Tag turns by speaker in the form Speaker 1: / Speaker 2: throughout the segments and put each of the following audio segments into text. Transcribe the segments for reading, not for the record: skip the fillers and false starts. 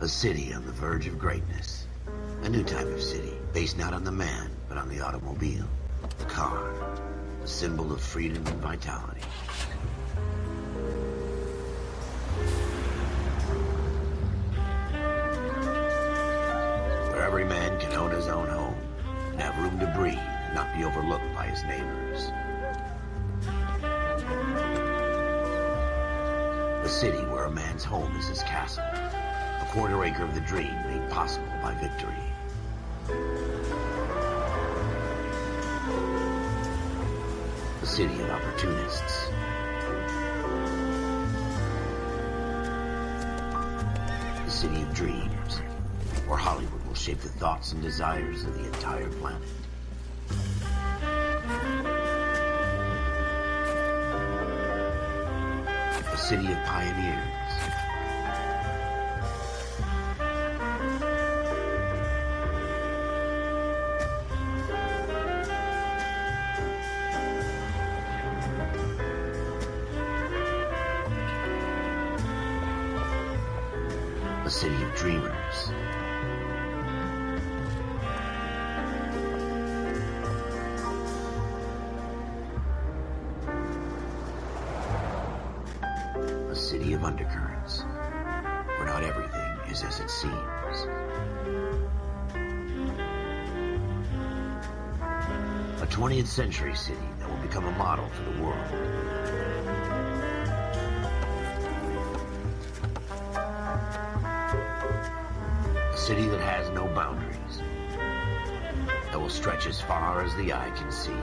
Speaker 1: A city on the verge of greatness. A new type of city, based not on the man, but on the automobile. The car. A symbol of freedom and vitality. Where every man can own his own home, and have room to breathe, and not be overlooked by his neighbors. A city where a man's home is his castle. A quarter acre of the dream made possible by victory. A city of opportunists. A city of dreams, where Hollywood will shape the thoughts and desires of the entire planet. A city of pioneers. A city of dreamers. A city of undercurrents, where not everything is as it seems. A 20th century city that will become a model for the world. A city that has no boundaries, that will stretch as far as the eye can see.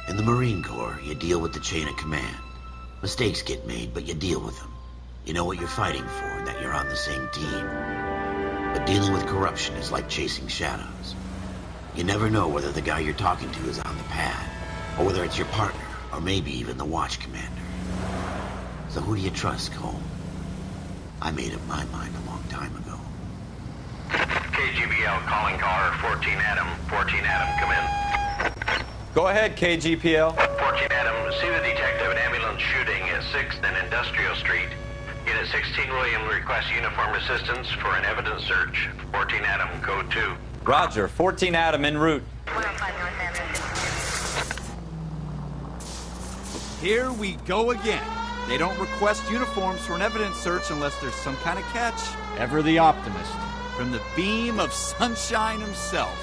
Speaker 1: In the Marine Corps, you deal with the chain of command. Mistakes get made, but you deal with them. You know what you're fighting for, and that you're on the same team. But dealing with corruption is like chasing shadows. You never know whether the guy you're talking to is on the pad, or whether it's your partner, or maybe even the watch commander. So who do you trust, Cole? I made up my mind a long time ago.
Speaker 2: KGBL calling caller 14 Adam. 14 Adam, come in.
Speaker 3: Go ahead, KGPL.
Speaker 2: 14 Adam, see the detective, an ambulance shooting at 6th and Industrial Street. Unit 16 William requests uniform assistance for an evidence search. 14 Adam, code 2.
Speaker 3: Roger, 14 Adam en route.
Speaker 4: Here we go again. They don't request uniforms for an evidence search unless there's some kind of catch. Ever the optimist. From the beam of sunshine himself.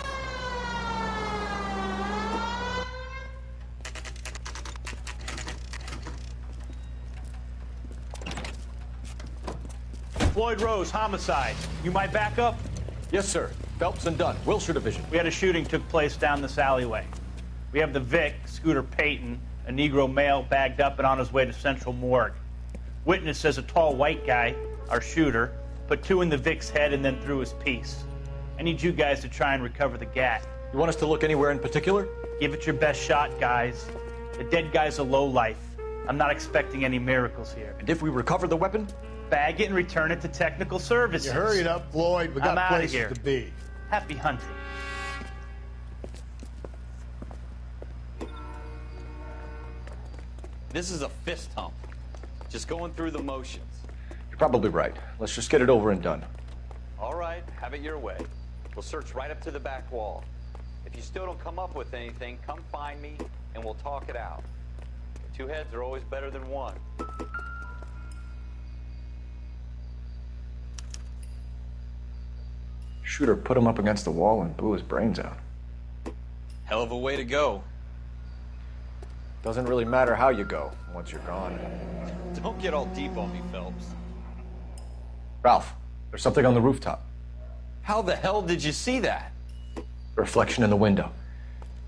Speaker 5: Floyd Rose, homicide. You might back up?
Speaker 6: Yes, sir. Phelps and Dunn, Wilshire Division.
Speaker 5: We had a shooting took place down this alleyway. We have the Vic, Scooter Payton, a Negro male bagged up and on his way to Central Morgue. Witness says a tall white guy, our shooter, put 2 in the Vic's head and then threw his piece. I need you guys to try and recover the gat.
Speaker 6: You want us to look anywhere in particular?
Speaker 5: Give it your best shot, guys. The dead guy's a lowlife. I'm not expecting any miracles here.
Speaker 6: And if we recover the weapon?
Speaker 5: Bag it and return it to technical services.
Speaker 7: You hurried up, Floyd. We got places
Speaker 5: here.
Speaker 7: to be.
Speaker 5: Happy hunting.
Speaker 3: This is a fist hump. Just going through the motions.
Speaker 6: You're probably right. Let's just get it over and done.
Speaker 3: All right, have it your way. We'll search right up to the back wall. If you still don't come up with anything, come find me and we'll talk it out. 2 heads are always better than 1.
Speaker 6: Shooter put him up against the wall and blew his brains out.
Speaker 3: Hell of a way to go.
Speaker 6: Doesn't really matter how you go once you're gone.
Speaker 3: Don't get all deep on me, Phelps.
Speaker 6: Ralph, there's something on the rooftop.
Speaker 3: How the hell did you see that?
Speaker 6: A reflection in the window.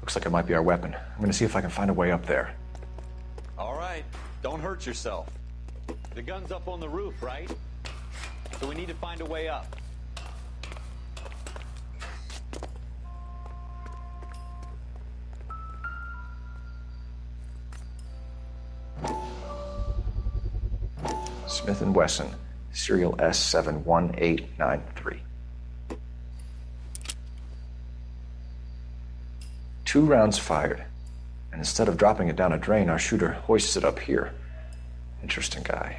Speaker 6: Looks like it might be our weapon. I'm gonna see if I can find a way up there.
Speaker 3: All right, don't hurt yourself. The gun's up on the roof, right? So we need to find a way up.
Speaker 6: Smith & Wesson, serial S71893. 2 rounds fired. And instead of dropping it down a drain, our shooter hoists it up here. Interesting guy.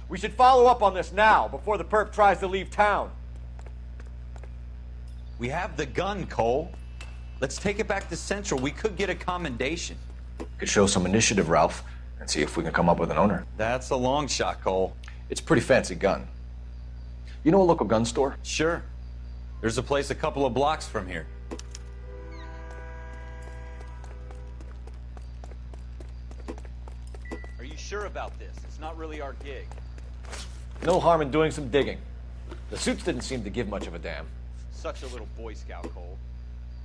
Speaker 8: We should follow up on this now, before the perp tries to leave town.
Speaker 3: We have the gun, Cole. Let's take it back to Central. We could get a commendation.
Speaker 6: Could show some initiative, Ralph, and see if we can come up with an owner.
Speaker 3: That's a long shot, Cole.
Speaker 6: It's a pretty fancy gun. You know a local gun store?
Speaker 3: Sure. There's a place a couple of blocks from here. Are you sure about this? It's not really our gig.
Speaker 8: No harm in doing some digging. The suits didn't seem to give much of a damn.
Speaker 3: Such a little Boy Scout, Cole.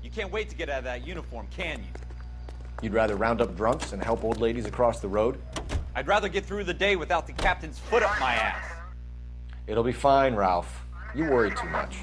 Speaker 3: You can't wait to get out of that uniform, can you?
Speaker 8: You'd rather round up drunks and help old ladies across the road?
Speaker 3: I'd rather get through the day without the captain's foot up my ass.
Speaker 8: It'll be fine, Ralph. You worry too much.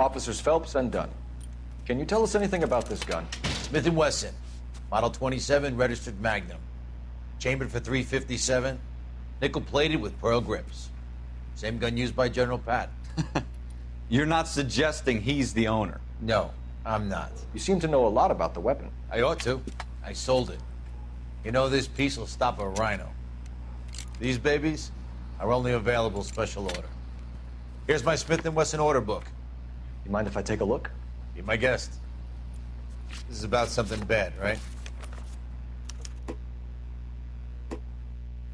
Speaker 6: Officers Phelps and Dunn. Can you tell us anything about this gun?
Speaker 1: Smith & Wesson, Model 27, registered Magnum. Chambered for .357, nickel-plated with pearl grips. Same gun used by General Patton.
Speaker 3: You're not suggesting he's the owner?
Speaker 1: No, I'm not.
Speaker 6: You seem to know a lot about the weapon.
Speaker 1: I ought to. I sold it. You know, this piece will stop a rhino. These babies are only available special order. Here's my Smith & Wesson order book.
Speaker 6: You mind if I take a look?
Speaker 1: Be my guest. This is about something bad, right?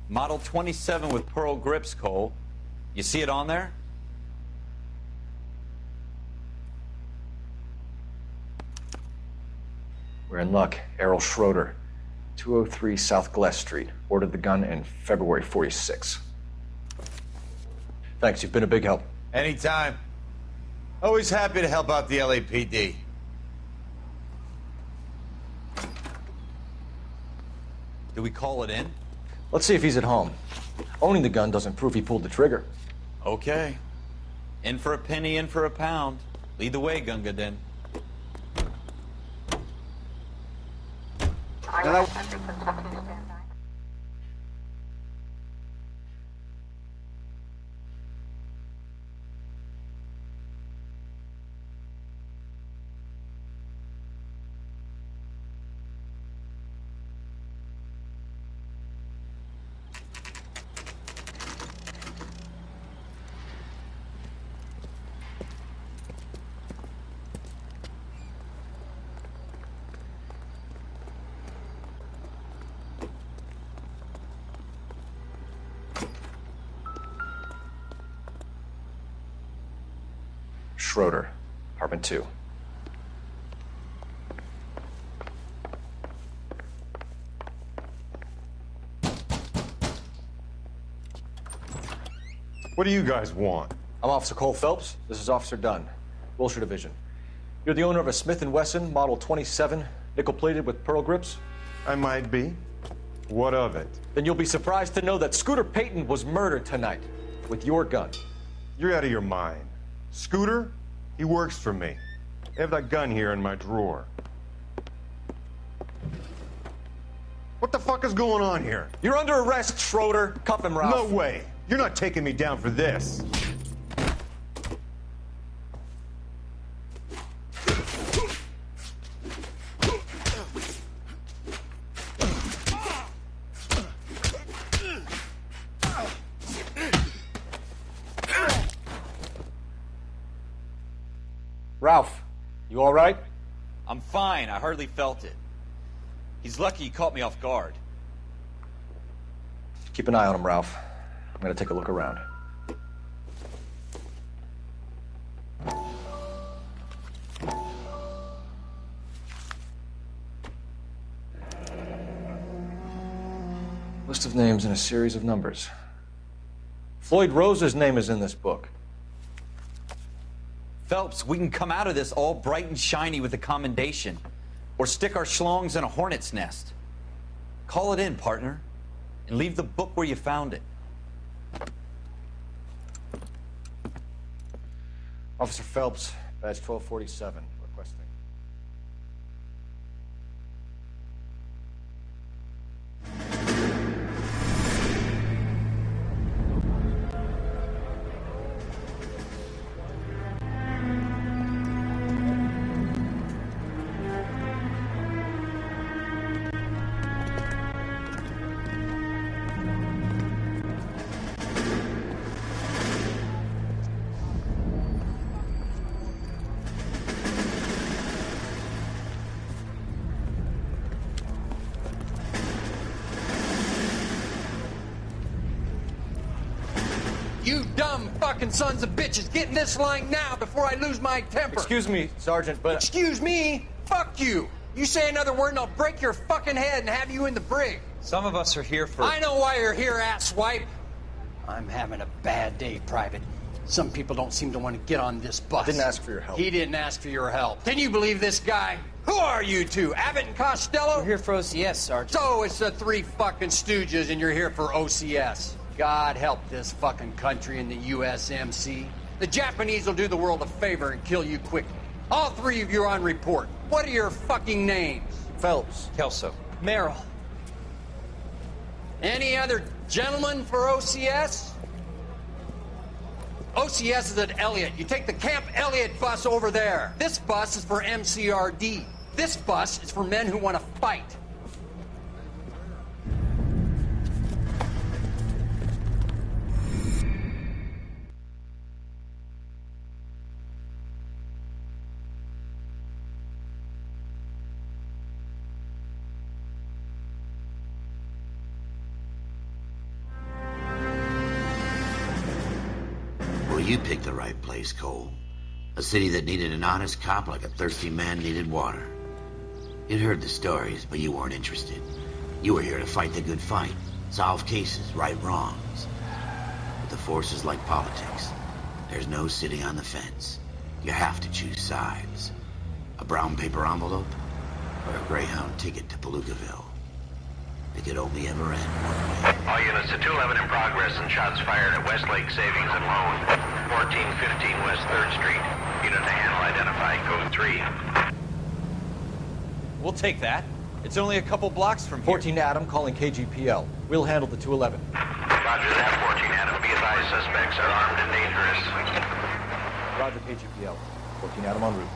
Speaker 3: Model 27 with pearl grips, Cole. You see it on there?
Speaker 6: We're in luck. Errol Schroeder, 203 South Glass Street. Ordered the gun in February '46. Thanks, you've been a big help.
Speaker 1: Anytime. Always happy to help out the LAPD.
Speaker 3: Do we call it in?
Speaker 6: Let's see if he's at home. Owning the gun doesn't prove he pulled the trigger.
Speaker 3: Okay. In for a penny, in for a pound. Lead the way, Gunga Din.
Speaker 6: Schroeder, apartment 2.
Speaker 9: What do you guys want?
Speaker 6: I'm Officer Cole Phelps. This is Officer Dunn, Wilshire Division. You're the owner of a Smith & Wesson Model 27, nickel-plated with pearl grips?
Speaker 9: I might be. What of it?
Speaker 6: Then you'll be surprised to know that Scooter Payton was murdered tonight with your gun.
Speaker 9: You're out of your mind. Scooter? He works for me. I have that gun here in my drawer. What the fuck is going on here?
Speaker 6: You're under arrest, Schroeder. Cuff him, Ralph.
Speaker 9: No way. You're not taking me down for this.
Speaker 8: Ralph, you all right?
Speaker 3: I'm fine. I hardly felt it. He's lucky he caught me off guard.
Speaker 6: Keep an eye on him, Ralph. I'm gonna take a look around. List of names and a series of numbers. Floyd Rose's name is in this book.
Speaker 3: Phelps, we can come out of this all bright and shiny with a commendation. Or stick our schlongs in a hornet's nest. Call it in, partner. And leave the book where you found it.
Speaker 6: Officer Phelps, badge 1247, requesting.
Speaker 10: You dumb fucking sons of bitches, get in this line now before I lose my temper.
Speaker 6: Excuse me, Sergeant, but...
Speaker 10: Excuse me? Fuck you. You say another word and I'll break your fucking head and have you in the brig.
Speaker 3: Some of us are here for...
Speaker 10: I know why you're here, asswipe. I'm having a bad day, Private. Some people don't seem to want to get on this bus.
Speaker 6: I didn't ask for your help.
Speaker 10: He didn't ask for your help. Can you believe this guy? Who are you two, Abbott and Costello?
Speaker 11: We're here for OCS, Sergeant.
Speaker 10: So it's the three fucking stooges and you're here for OCS. God help this fucking country and the USMC. The Japanese will do the world a favor and kill you quickly. All three of you are on report. What are your fucking names?
Speaker 6: Phelps.
Speaker 3: Kelso.
Speaker 11: Merrill.
Speaker 10: Any other gentlemen for OCS? OCS is at Elliott. You take the Camp Elliott bus over there. This bus is for MCRD. This bus is for men who want to fight.
Speaker 1: Well, you picked the right place, Cole. A city that needed an honest cop like a thirsty man needed water. You'd heard the stories, but you weren't interested. You were here to fight the good fight, solve cases, right wrongs. But the force is like politics. There's no sitting on the fence. You have to choose sides. A brown paper envelope, or a Greyhound ticket to Palookaville. It could only ever end one way.
Speaker 2: All units to 211 in progress and shots fired at Westlake Savings and Loan, 1415 West 3rd Street. Unit to handle identified, code 3.
Speaker 3: We'll take that. It's only a couple blocks from here.
Speaker 6: 14 Adam calling KGPL. We'll handle the 211.
Speaker 2: Roger that, 14 Adam. Be advised, suspects are armed and dangerous.
Speaker 6: Roger KGPL. 14 Adam en route.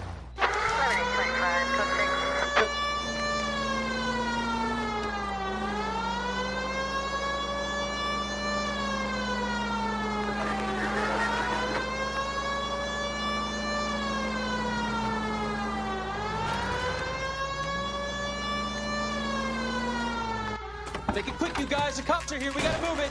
Speaker 11: Make it quick, you guys. The cops are here. We gotta move it.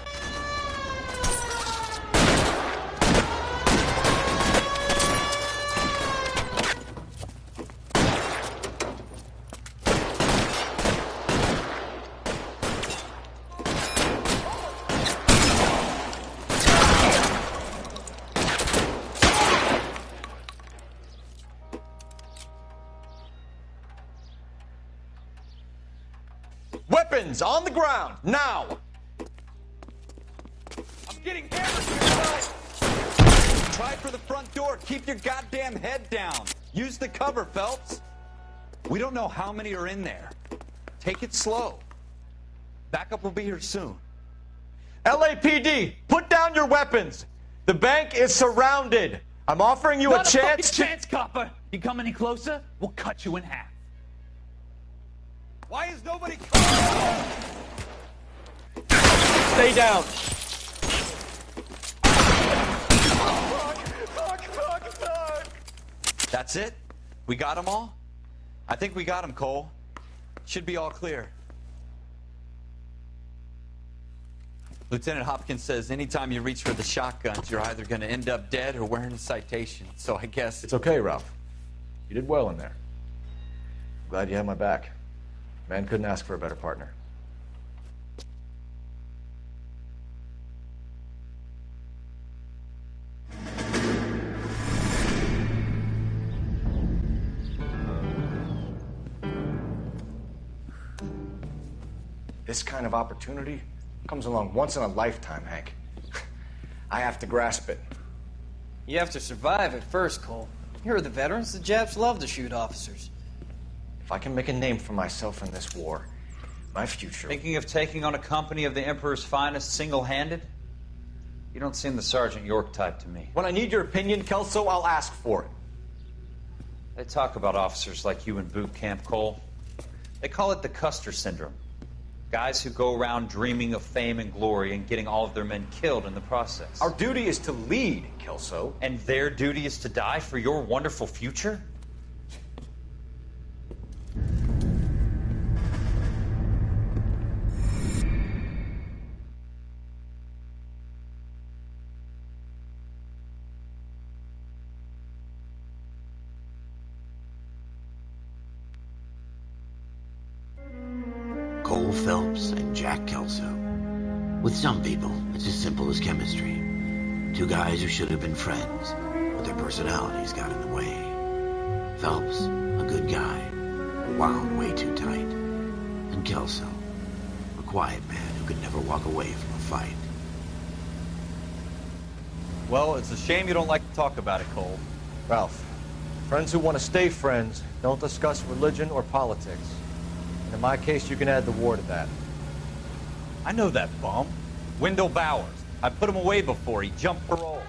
Speaker 6: Weapons on the ground, now!
Speaker 3: I'm getting hammered here, Try for the front door. Keep your goddamn head down. Use the cover, Phelps. We don't know how many are in there. Take it slow. Backup will be here soon.
Speaker 6: LAPD, put down your weapons. The bank is surrounded. I'm offering you
Speaker 11: Not
Speaker 6: a chance to...
Speaker 11: chance, copper. You come any closer, we'll cut you in half.
Speaker 3: Why is nobody...
Speaker 6: Stay down.
Speaker 3: That's it? We got them all? I think we got them, Cole. Should be all clear. Lieutenant Hopkins says anytime you reach for the shotguns, you're either going to end up dead or wearing a citation. So I guess...
Speaker 6: It's okay, Ralph. You did well in there. I'm glad you had my back. Man couldn't ask for a better partner. This kind of opportunity comes along once in a lifetime, Hank. I have to grasp it.
Speaker 12: You have to survive at first, Cole. Here are the veterans. The Japs love to shoot officers.
Speaker 6: If I can make a name for myself in this war, my future...
Speaker 4: Thinking of taking on a company of the Emperor's finest single-handed? You don't seem the Sergeant York type to me.
Speaker 6: When I need your opinion, Kelso, I'll ask for it.
Speaker 4: They talk about officers like you in boot camp, Cole. They call it the Custer syndrome. Guys who go around dreaming of fame and glory and getting all of their men killed in the process.
Speaker 6: Our duty is to lead, Kelso.
Speaker 4: And their duty is to die for your wonderful future?
Speaker 1: Cole Phelps and Jack Kelso. With some people, it's as simple as chemistry. Two guys who should have been friends, but their personalities got in the way. Phelps, a good guy, wound way too tight. And Kelso, a quiet man who could never walk away from a fight.
Speaker 4: Well, it's a shame you don't like to talk about it, Cole.
Speaker 6: Ralph, friends who want to stay friends don't discuss religion or politics. And in my case, you can add the war to that.
Speaker 4: I know that bum. Wendell Bowers. I put him away before. He jumped parole.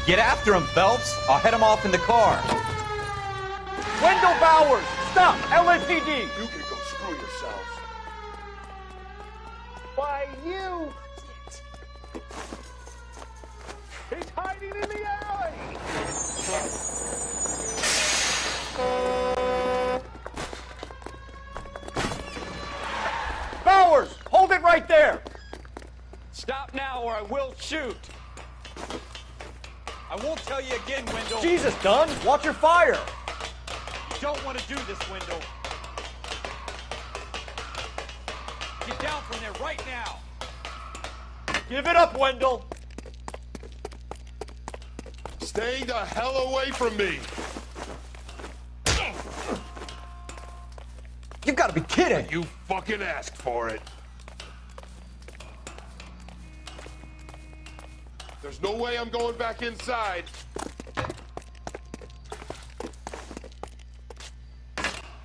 Speaker 4: Get after him, Phelps. I'll head him off in the car.
Speaker 6: Wendell Bowers! Stop! LAPD!
Speaker 13: You can go screw yourselves.
Speaker 7: Why, you... He's hiding in the alley!
Speaker 6: Bowers! Hold it right there!
Speaker 3: Stop now or I will shoot. I won't tell you again, Wendell.
Speaker 6: Jesus, Dunn! Watch your fire!
Speaker 3: You don't want to do this, Wendell. Get down from there right now.
Speaker 6: Give it up, Wendell!
Speaker 13: Stay the hell away from me!
Speaker 6: You've got to be kidding!
Speaker 13: You fucking asked for it. There's no way I'm going back inside.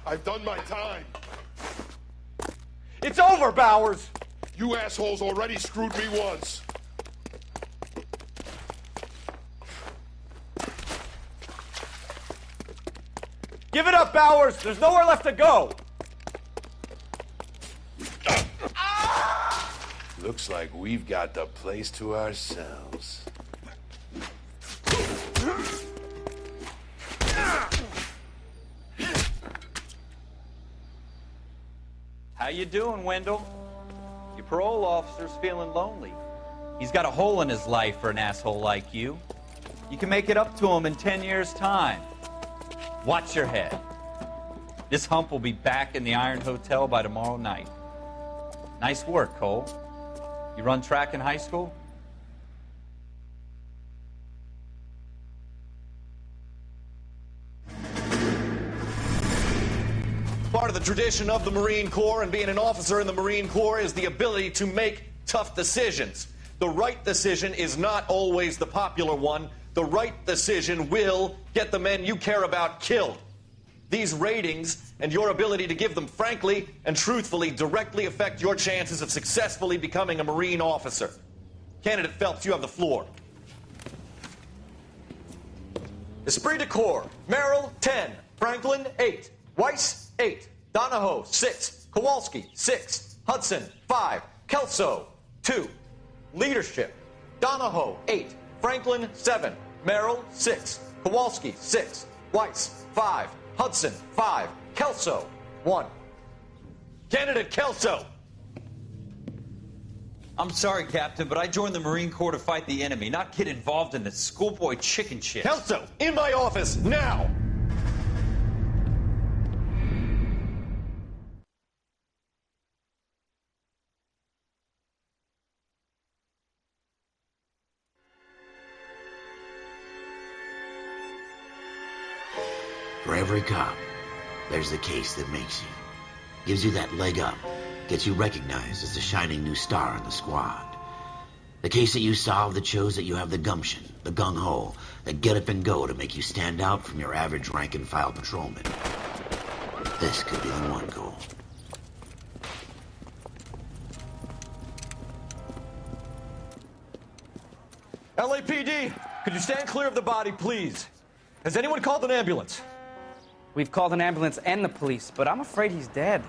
Speaker 13: I've done my time.
Speaker 6: It's over, Bowers!
Speaker 13: You assholes already screwed me once.
Speaker 6: Give it up, Bowers! There's nowhere left to go!
Speaker 13: Looks like we've got the place to ourselves.
Speaker 4: How you doing, Wendell? Your parole officer's feeling lonely. He's got a hole in his life for an asshole like you. You can make it up to him in 10 years' time. Watch your head. This hump will be back in the Iron Hotel by tomorrow night. Nice work, Cole. You run track in high school?
Speaker 14: Part of the tradition of the Marine Corps and being an officer in the Marine Corps is the ability to make tough decisions. The right decision is not always the popular one. The right decision will get the men you care about killed. These ratings and your ability to give them frankly and truthfully directly affect your chances of successfully becoming a Marine officer. Candidate Phelps, you have the floor. Esprit de Corps, Merrill, 10. Franklin, 8. Weiss, 8. Donahoe, 6. Kowalski, 6. Hudson, 5. Kelso, 2. Leadership, Donahoe, 8. Franklin, 7. Merrill, 6. Kowalski, 6. Weiss, 5. Hudson, 5. Kelso, 1. Candidate Kelso.
Speaker 4: I'm sorry, Captain, but I joined the Marine Corps to fight the enemy, not get involved in this schoolboy chicken shit.
Speaker 14: Kelso, in my office, now!
Speaker 1: For every cop, there's the case that makes you. Gives you that leg up gets you recognized as the shining new star in the squad. The case that you solved that shows that you have the gumption, the gung-ho, the get up and go to make you stand out from your average rank-and-file patrolman. This could be the one goal.
Speaker 6: LAPD, could you stand clear of the body, please? Has anyone called an ambulance?
Speaker 15: We've called an ambulance and the police, but I'm afraid he's dead.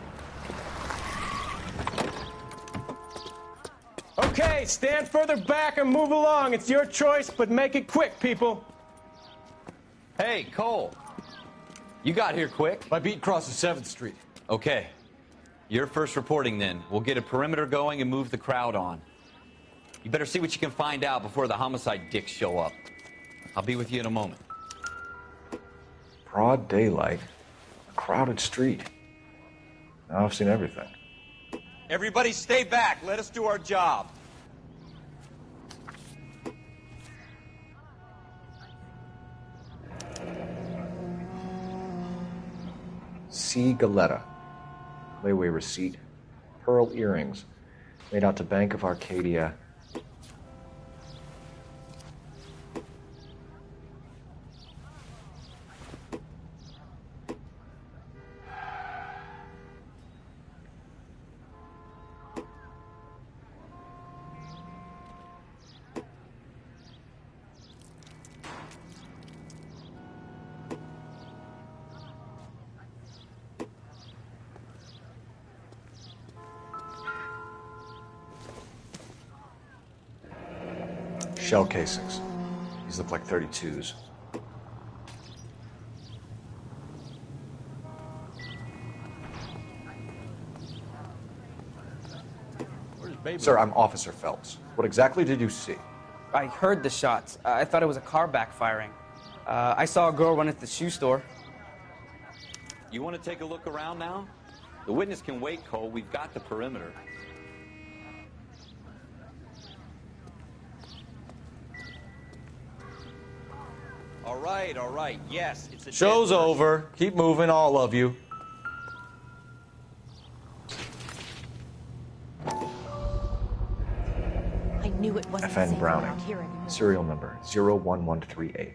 Speaker 16: Okay, stand further back and move along. It's your choice, but make it quick, people.
Speaker 4: Hey, Cole. You got here quick.
Speaker 6: My beat crosses 7th Street.
Speaker 4: Okay. You're first reporting then. We'll get a perimeter going and move the crowd on. You better see what you can find out before the homicide dicks show up. I'll be with you in a moment.
Speaker 6: Broad daylight, a crowded street. Now I've seen everything.
Speaker 4: Everybody stay back. Let us do our job.
Speaker 6: C. Galetta. Layaway receipt. Pearl earrings. Made out to Bank of Arcadia. Shell casings. These look like 32s. Sir, I'm Officer Phelps. What exactly did you see?
Speaker 15: I heard the shots. I thought it was a car backfiring. I saw a girl run at the shoe store.
Speaker 4: You want to take a look around now? The witness can wait, Cole. We've got the perimeter. All right. Yes, it's a
Speaker 6: Show's over. Keep moving, all of you.
Speaker 17: I knew it wasn't
Speaker 6: FN
Speaker 17: safe
Speaker 6: Browning.
Speaker 17: around here anymore.
Speaker 6: Serial number 01138.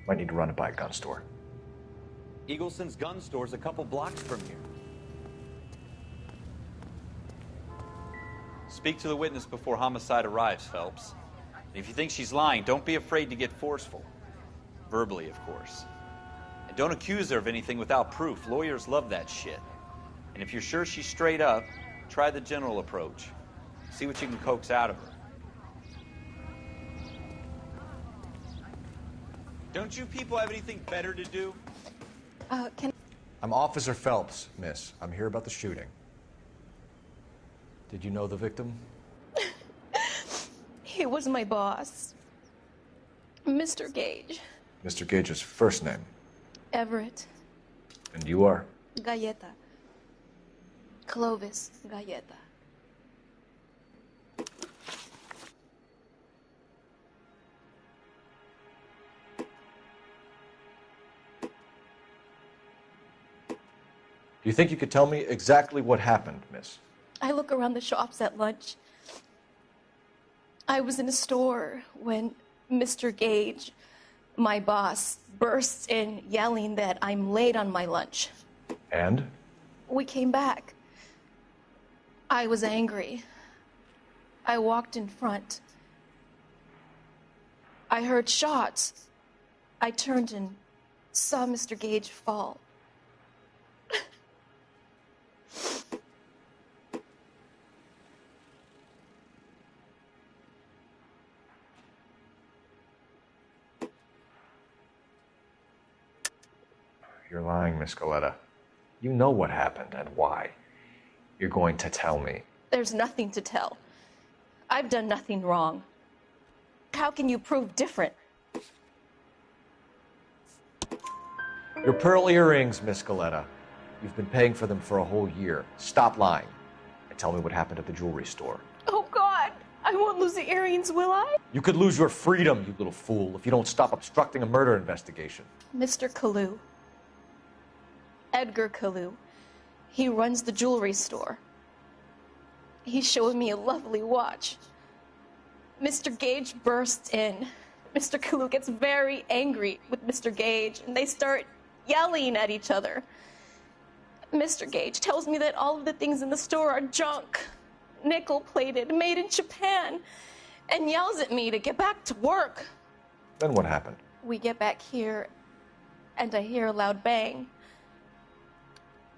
Speaker 6: Might need to run it by a gun store.
Speaker 4: Eagleson's gun store's a couple blocks from here. Speak to the witness before homicide arrives, Phelps. And if you think she's lying, don't be afraid to get forceful. Verbally, of course. And don't accuse her of anything without proof. Lawyers love that shit. And if you're sure she's straight up, try the general approach. See what you can coax out of her. Don't you people have anything better to do?
Speaker 6: I'm Officer Phelps, miss. I'm here about the shooting. Did you know the victim?
Speaker 17: He was my boss, Mr. Gage.
Speaker 6: Mr. Gage's first name.
Speaker 17: Everett.
Speaker 6: And you are?
Speaker 17: Galleta. Clovis Galleta.
Speaker 6: Do you think you could tell me exactly what happened, miss?
Speaker 17: I look around the shops at lunch. I was in a store when Mr. Gage, my boss, bursts in yelling that I'm late on my lunch.
Speaker 6: And?
Speaker 17: We came back. I was angry. I walked in front. I heard shots. I turned and saw Mr. Gage fall.
Speaker 6: You're lying, Miss Galetta. You know what happened and why. You're going to tell me.
Speaker 17: There's nothing to tell. I've done nothing wrong. How can you prove different?
Speaker 6: Your pearl earrings, Miss Galetta. You've been paying for them for a whole year. Stop lying and tell me what happened at the jewelry store.
Speaker 17: Oh, God! I won't lose the earrings, will I?
Speaker 6: You could lose your freedom, you little fool, if you don't stop obstructing a murder investigation.
Speaker 17: Mr. Kalu. Edgar Kalu. He runs the jewelry store. He showed me a lovely watch. Mr. Gage bursts in. Mr. Kalu gets very angry with Mr. Gage, and they start yelling at each other. Mr. Gage tells me that all of the things in the store are junk, nickel-plated, made in Japan, and yells at me to get back to work.
Speaker 6: Then what happened?
Speaker 17: We get back here, and I hear a loud bang.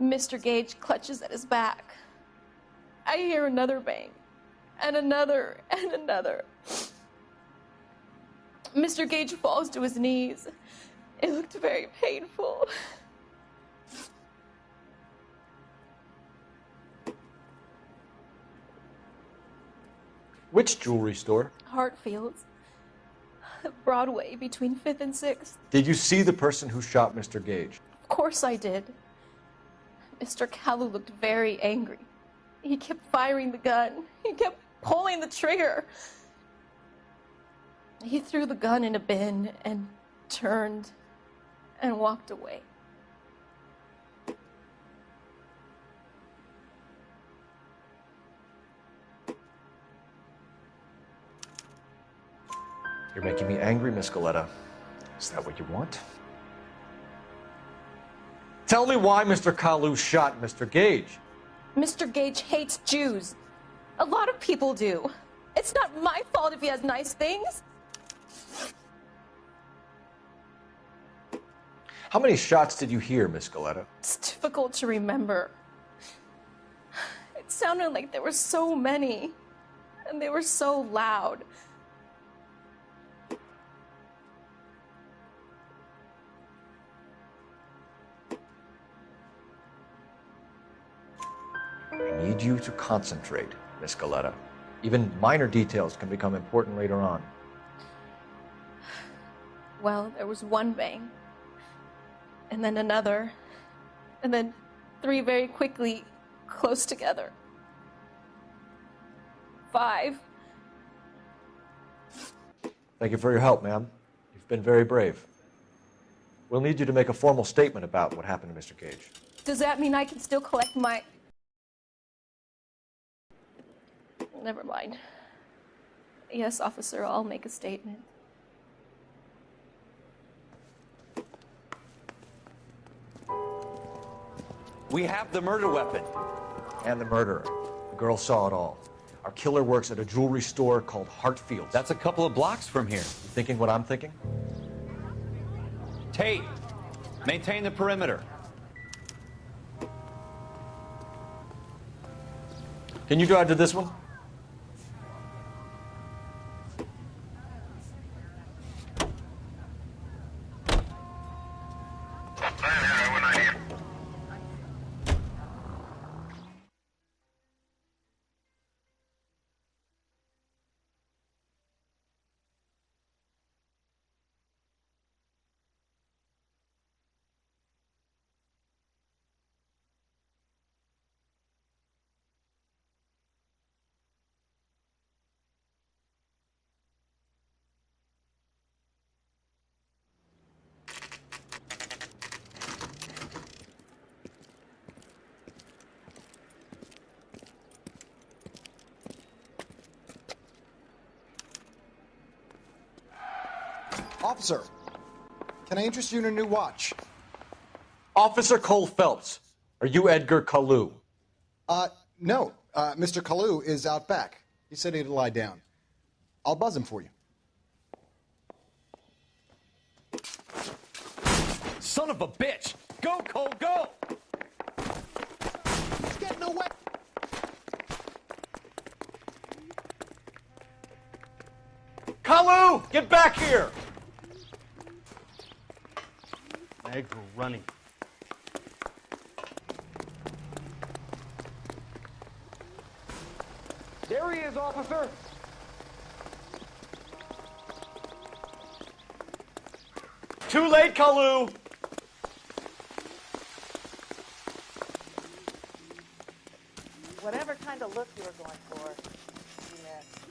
Speaker 17: Mr. Gage clutches at his back. I hear another bang, and another, and another. Mr. Gage falls to his knees. It looked very painful.
Speaker 6: Which jewelry store?
Speaker 17: Hartfield's. Broadway, between 5th and 6th.
Speaker 6: Did you see the person who shot Mr. Gage?
Speaker 17: Of course I did. Mr. Kalu looked very angry. He kept firing the gun. He kept pulling the trigger. He threw the gun in a bin and turned and walked away.
Speaker 6: You're making me angry, Miss Galetta. Is that what you want? Tell me why Mr. Kalu shot Mr. Gage.
Speaker 17: Mr. Gage hates Jews. A lot of people do. It's not my fault if he has nice things.
Speaker 6: How many shots did you hear, Miss Galetta?
Speaker 17: It's difficult to remember. It sounded like there were so many, and they were so loud.
Speaker 6: I need you to concentrate, Miss Galetta. Even minor details can become important later on.
Speaker 17: Well, there was one bang, and then another, and then 3 very quickly, close together. 5.
Speaker 6: Thank you for your help, ma'am. You've been very brave. We'll need you to make a formal statement about what happened to Mr. Gage.
Speaker 17: Does that mean I can still collect my... Never mind. Yes, officer, I'll make a statement.
Speaker 3: We have the murder weapon.
Speaker 6: And the murderer. The girl saw it all. Our killer works at a jewelry store called Hartfield's.
Speaker 3: That's a couple of blocks from here.
Speaker 6: You thinking what I'm thinking?
Speaker 3: Tate, maintain the perimeter.
Speaker 6: Can you drive to this one?
Speaker 18: Officer, can I interest you in a new watch?
Speaker 6: Officer Cole Phelps, are you Edgar Kalu?
Speaker 18: No. Mr. Kalu is out back. He said he'd lie down. I'll buzz him for you.
Speaker 3: Son of a bitch! Go, Cole, go!
Speaker 18: He's getting away.
Speaker 6: Kalu, get back here!
Speaker 5: Legs were running.
Speaker 7: There he is, officer.
Speaker 6: Too late, Kalu!
Speaker 19: Whatever kind of look you were going for, you missed.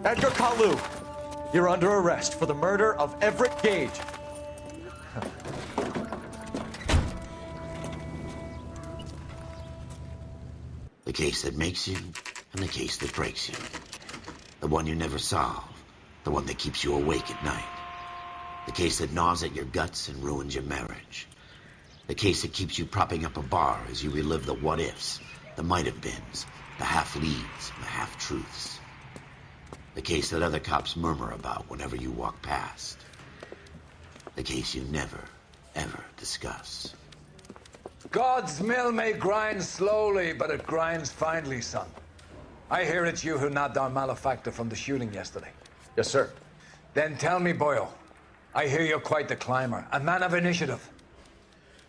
Speaker 6: Edgar Kalu, you're under arrest for the murder of Everett Gage.
Speaker 1: The case that makes you, and the case that breaks you. The one you never solve, the one that keeps you awake at night. The case that gnaws at your guts and ruins your marriage. The case that keeps you propping up a bar as you relive the what-ifs, the might-have-beens, the half-leads, and the half-truths. The case that other cops murmur about whenever you walk past. The case you never, ever discuss.
Speaker 20: God's mill may grind slowly, but it grinds finely, son. I hear it's you who nabbed our malefactor from the shooting yesterday.
Speaker 6: Yes, sir.
Speaker 20: Then tell me, Boyle, I hear you're quite the climber, a man of initiative.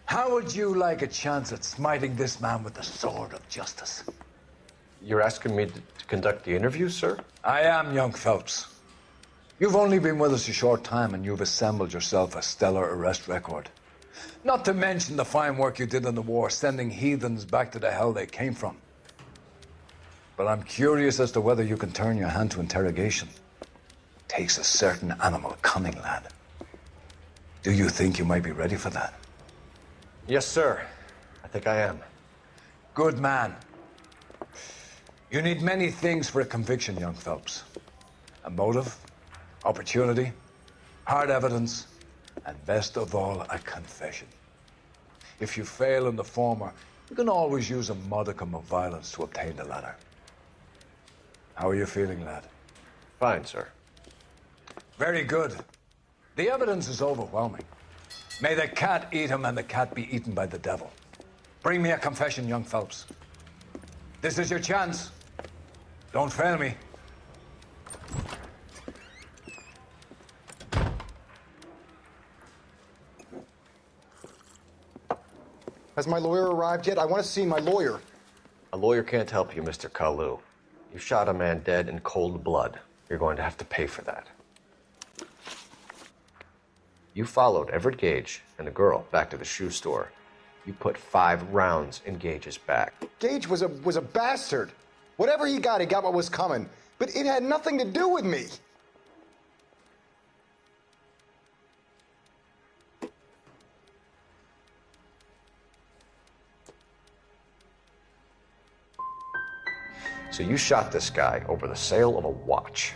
Speaker 20: How would you like a chance at smiting this man with the sword of justice?
Speaker 6: You're asking me to conduct the interview, sir?
Speaker 20: I am, young Phelps. You've only been with us a short time, and you've assembled yourself a stellar arrest record. Not to mention the fine work you did in the war, sending heathens back to the hell they came from. But I'm curious as to whether you can turn your hand to interrogation. Takes a certain animal cunning, lad. Do you think you might be ready for that?
Speaker 6: Yes, sir. I think I am.
Speaker 20: Good man. You need many things for a conviction, young Phelps. A motive, opportunity, hard evidence, and best of all, a confession. If you fail in the former, you can always use a modicum of violence to obtain the latter. How are you feeling, lad?
Speaker 6: Fine, sir.
Speaker 20: Very good. The evidence is overwhelming. May the cat eat him and the cat be eaten by the devil. Bring me a confession, young Phelps. This is your chance. Don't fail me.
Speaker 18: Has my lawyer arrived yet? I want to see my lawyer.
Speaker 6: A lawyer can't help you, Mr. Kalu. You shot a man dead in cold blood. You're going to have to pay for that. You followed Everett Gage and the girl back to the shoe store. You put 5 rounds in Gage's back.
Speaker 18: Gage was a bastard. Whatever he got what was coming. But it had nothing to do with me.
Speaker 6: So you shot this guy over the sale of a watch.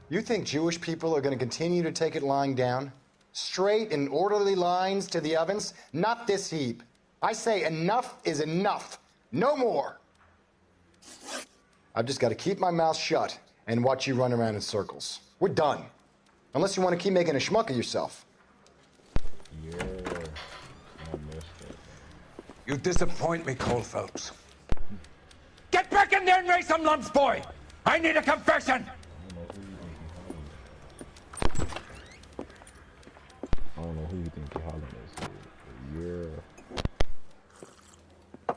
Speaker 18: You think Jewish people are going to continue to take it lying down? Straight and orderly lines to the ovens? Not this heap. I say enough is enough. No more. I've just got to keep my mouth shut and watch you run around in circles. We're done. Unless you want to keep making a schmuck of yourself.
Speaker 21: Yeah, I missed it.
Speaker 20: You disappoint me, Cole Phelps. Get back in there and raise some lumps, boy! I need a confession!
Speaker 21: I don't know who you think you're hollering at. Yeah.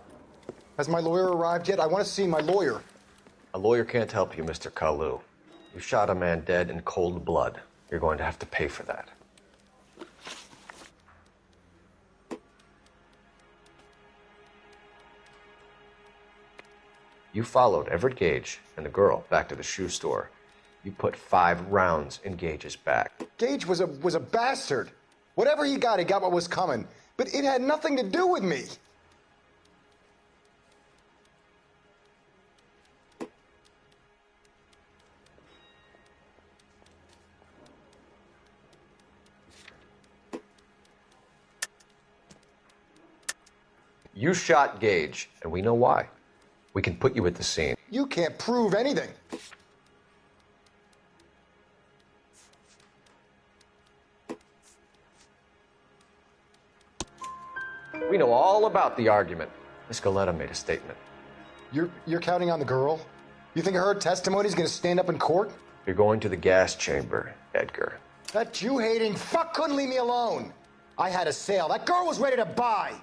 Speaker 18: Has my lawyer arrived yet? I want to see my lawyer.
Speaker 6: A lawyer can't help you, Mr. Kalu. You shot a man dead in cold blood. You're going to have to pay for that. You followed Everett Gage and the girl back to the shoe store. You put 5 rounds in Gage's back.
Speaker 18: Gage was a bastard. Whatever he got what was coming. But it had nothing to do with me.
Speaker 6: You shot Gage, and we know why. We can put you at the scene.
Speaker 18: You can't prove anything.
Speaker 6: We know all about the argument. Miss Galetta made a statement.
Speaker 18: You're counting on the girl? You think her testimony is going to stand up in court?
Speaker 6: You're going to the gas chamber, Edgar.
Speaker 18: That Jew-hating fuck couldn't leave me alone. I had a sale. That girl was ready to buy.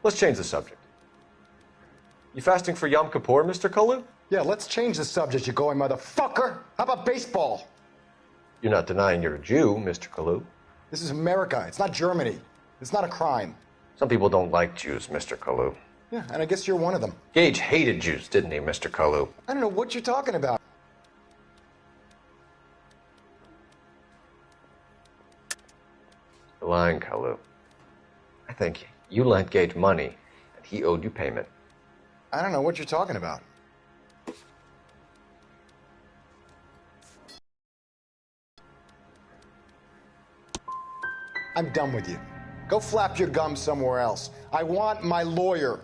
Speaker 6: Let's change the subject. You fasting for Yom Kippur, Mr. Kalu?
Speaker 18: Yeah, let's change the subject, you going motherfucker. How about baseball?
Speaker 6: You're not denying you're a Jew, Mr. Kalu.
Speaker 18: This is America. It's not Germany. It's not a crime.
Speaker 6: Some people don't like Jews, Mr. Kalu.
Speaker 18: Yeah, and I guess you're one of them.
Speaker 6: Gage hated Jews, didn't he, Mr. Kalu?
Speaker 18: I don't know what you're talking about.
Speaker 6: You're lying, Kalu. I think you lent Gage money, and he owed you payment.
Speaker 18: I don't know what you're talking about. I'm done with you. Go flap your gums somewhere else. I want my lawyer.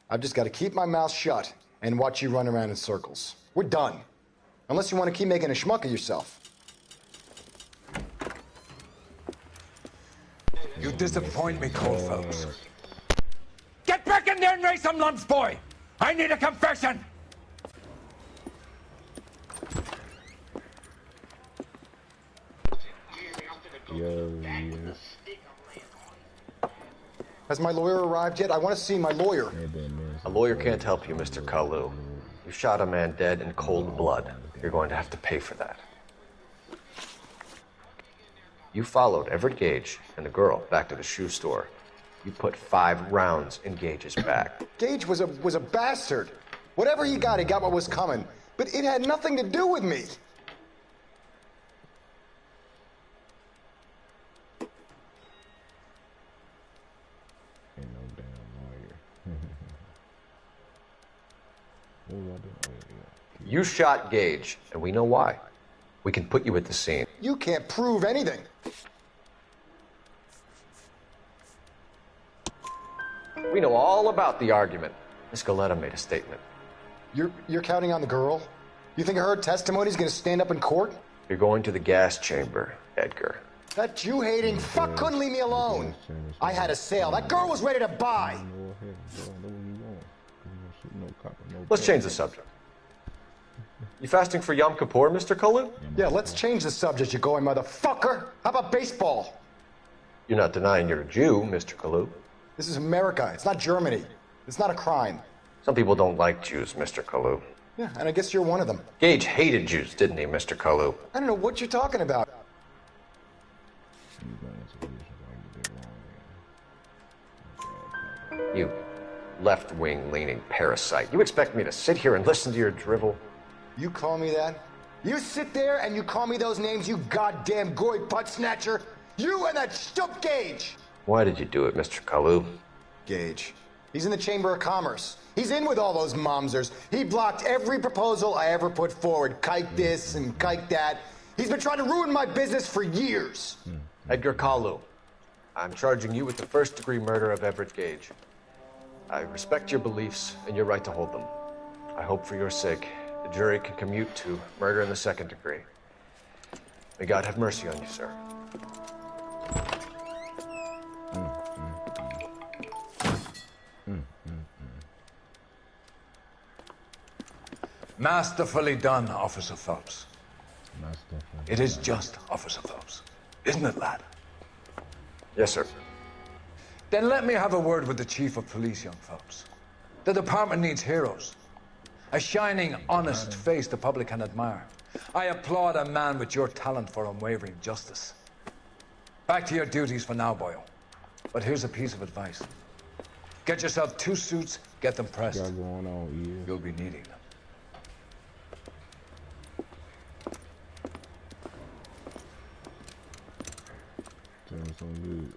Speaker 18: I've just got to keep my mouth shut and watch you run around in circles. We're done. Unless you want to keep making a schmuck of yourself.
Speaker 20: You disappoint me, Cole Phelps.
Speaker 16: Get back in there and raise some lumps, boy! I need a confession!
Speaker 21: Yes.
Speaker 18: Has my lawyer arrived yet? I want to see my lawyer.
Speaker 6: A lawyer can't help you, Mr. Kalu. You shot a man dead in cold blood. You're going to have to pay for that. You followed Everett Gage and the girl back to the shoe store. You put 5 rounds in Gage's back.
Speaker 18: Gage was a bastard. Whatever he got what was coming. But it had nothing to do with me.
Speaker 21: Ain't no damn lawyer. What was I doing? Oh, yeah.
Speaker 6: You shot Gage, and we know why. We can put you at the scene.
Speaker 18: You can't prove anything.
Speaker 6: We know all about the argument. Miss Goleta made a statement.
Speaker 18: You're counting on the girl? You think her testimony is going to stand up in court?
Speaker 6: You're going to the gas chamber, Edgar.
Speaker 18: That Jew-hating fuck couldn't leave me alone. I had a sale. That girl was ready to buy.
Speaker 6: Let's change the subject. You fasting for Yom Kippur, Mr. Kalu?
Speaker 18: Yeah, let's change the subject, you going motherfucker. How about baseball?
Speaker 6: You're not denying you're a Jew, Mr. Kalu.
Speaker 18: This is America. It's not Germany. It's not a crime.
Speaker 6: Some people don't like Jews, Mr. Kalu.
Speaker 18: Yeah, and I guess you're one of them.
Speaker 6: Gage hated Jews, didn't he, Mr. Kalu?
Speaker 18: I don't know what you're talking about.
Speaker 6: You left-wing leaning parasite. You expect me to sit here and listen to your drivel?
Speaker 18: You call me that? You sit there and you call me those names, you goddamn goy butt snatcher? You and that stump Gage!
Speaker 6: Why did you do it, Mr. Kalu?
Speaker 18: Gage. He's in the Chamber of Commerce. He's in with all those momsers. He blocked every proposal I ever put forward. Kike this and kike that. He's been trying to ruin my business for years.
Speaker 6: Edgar Kalu, I'm charging you with the first-degree murder of Everett Gage. I respect your beliefs and your right to hold them. I hope for your sake the jury can commute to murder in the second degree. May God have mercy on you, sir.
Speaker 20: Masterfully done, Officer Phelps. It is just, Officer Phelps. Isn't it, lad?
Speaker 6: Yes, sir.
Speaker 20: Then let me have a word with the Chief of Police, young Phelps. The department needs heroes. A shining, honest face the public can admire. I applaud a man with your talent for unwavering justice. Back to your duties for now, boyo. But here's a piece of advice. Get yourself 2 suits, get them pressed. You'll be needing them.
Speaker 21: So good.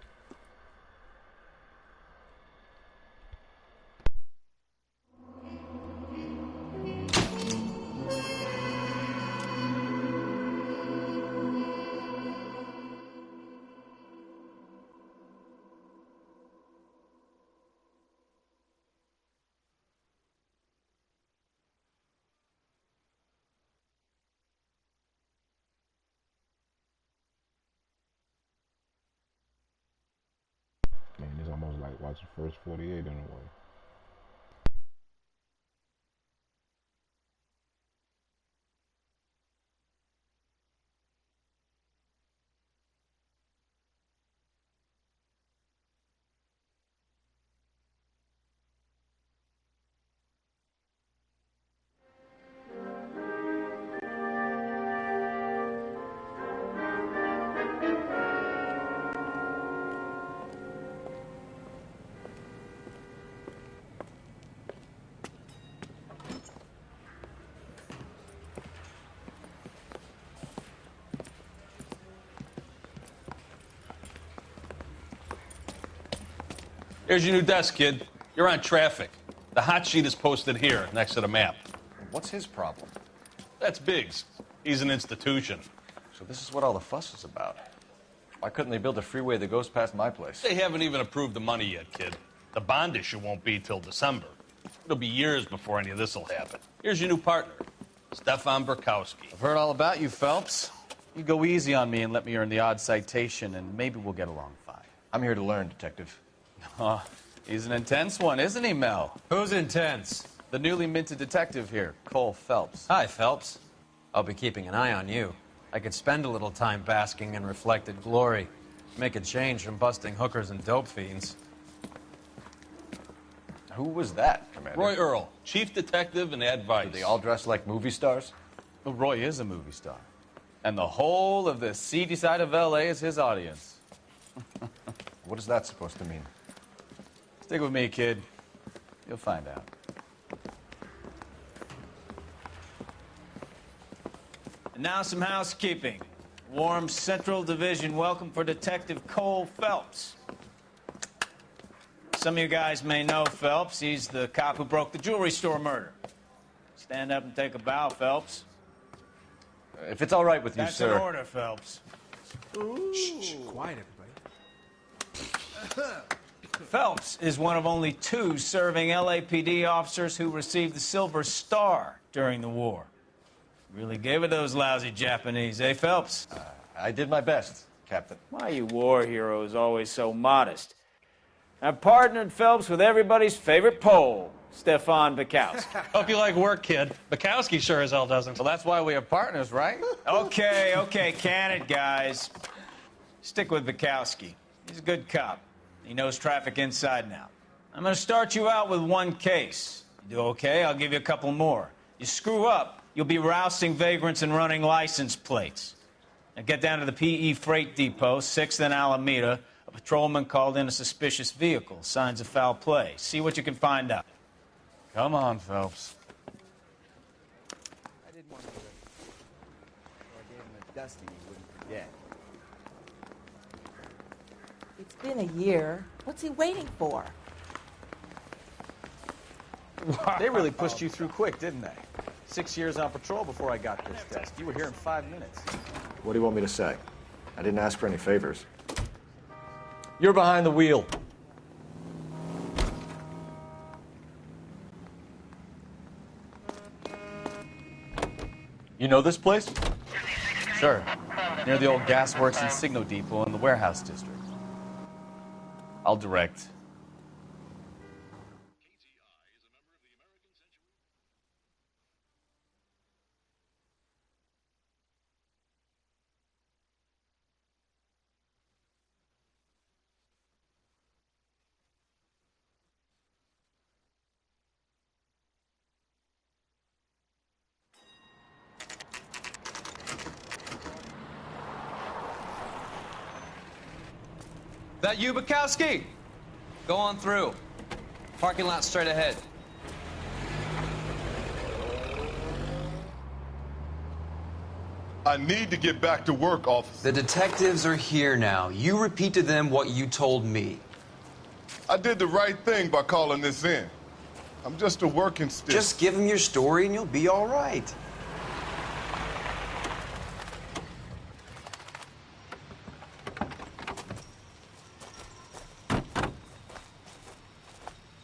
Speaker 21: Man, it's almost like watching First 48 in a way.
Speaker 9: Here's your new desk, kid. You're on traffic. The hot sheet is posted here, next to the map.
Speaker 6: What's his problem?
Speaker 9: That's Biggs. He's an institution.
Speaker 6: So this is what all the fuss is about. Why couldn't they build a freeway that goes past my place?
Speaker 9: They haven't even approved the money yet, kid. The bond issue won't be till December. It'll be years before any of this will happen. Here's your new partner, Stefan Burkowski.
Speaker 4: I've heard all about you, Phelps. You go easy on me and let me earn the odd citation, and maybe we'll get along fine.
Speaker 6: I'm here to learn, Detective.
Speaker 4: Oh, he's an intense one, isn't he, Mel?
Speaker 12: Who's intense?
Speaker 4: The newly minted detective here, Cole Phelps.
Speaker 12: Hi, Phelps. I'll be keeping an eye on you. I could spend a little time basking in reflected glory. Make a change from busting hookers and dope fiends.
Speaker 6: Who was that, Commander?
Speaker 9: Roy Earl, chief detective and advice.
Speaker 6: Do they all dress like movie stars?
Speaker 4: Well, Roy is a movie star. And the whole of the seedy side of L.A. is his audience.
Speaker 6: What is that supposed to mean?
Speaker 4: Stick with me, kid. You'll find out. And now some housekeeping. Warm Central Division welcome for Detective Cole Phelps. Some of you guys may know Phelps. He's the cop who broke the jewelry store murder. Stand up and take a bow, Phelps.
Speaker 6: If it's all right with you,
Speaker 4: That's
Speaker 6: sir.
Speaker 4: That's an order, Phelps.
Speaker 16: Shh, quiet, everybody.
Speaker 4: Phelps is one of only 2 serving LAPD officers who received the Silver Star during the war. Really gave it those lousy Japanese, eh, Phelps?
Speaker 6: I did my best, Captain.
Speaker 4: Why are you war heroes always so modest? I've partnered Phelps with everybody's favorite Pole, Stefan Burkowski.
Speaker 11: Hope you like work, kid. Bukowski sure as hell doesn't.
Speaker 4: Well, that's why we have partners, right? Okay, can it, guys. Stick with Bukowski. He's a good cop. He knows traffic inside and out. I'm going to start you out with 1 case. You do okay, I'll give you a couple more. You screw up, you'll be rousting vagrants and running license plates. Now get down to the PE Freight Depot, 6th and Alameda. A patrolman called in a suspicious vehicle. Signs of foul play. See what you can find out. Come on, Phelps.
Speaker 22: I didn't want to do it. So I gave him a dusting he wouldn't forget.
Speaker 19: It's been a year. What's he waiting for?
Speaker 8: They really pushed you through quick, didn't they? 6 years on patrol before I got this desk. You were here in 5 minutes.
Speaker 6: What do you want me to say? I didn't ask for any favors. You're behind the wheel. You know this place?
Speaker 4: Sure. Near the old gasworks and signal depot in the warehouse district. I'll direct.
Speaker 12: That you, Bukowski? Go on through. Parking lot straight ahead.
Speaker 13: I need to get back to work, officer.
Speaker 12: The detectives are here now. You repeat to them what you told me.
Speaker 13: I did the right thing by calling this in. I'm just a working stick.
Speaker 12: Just give them your story and you'll be all right.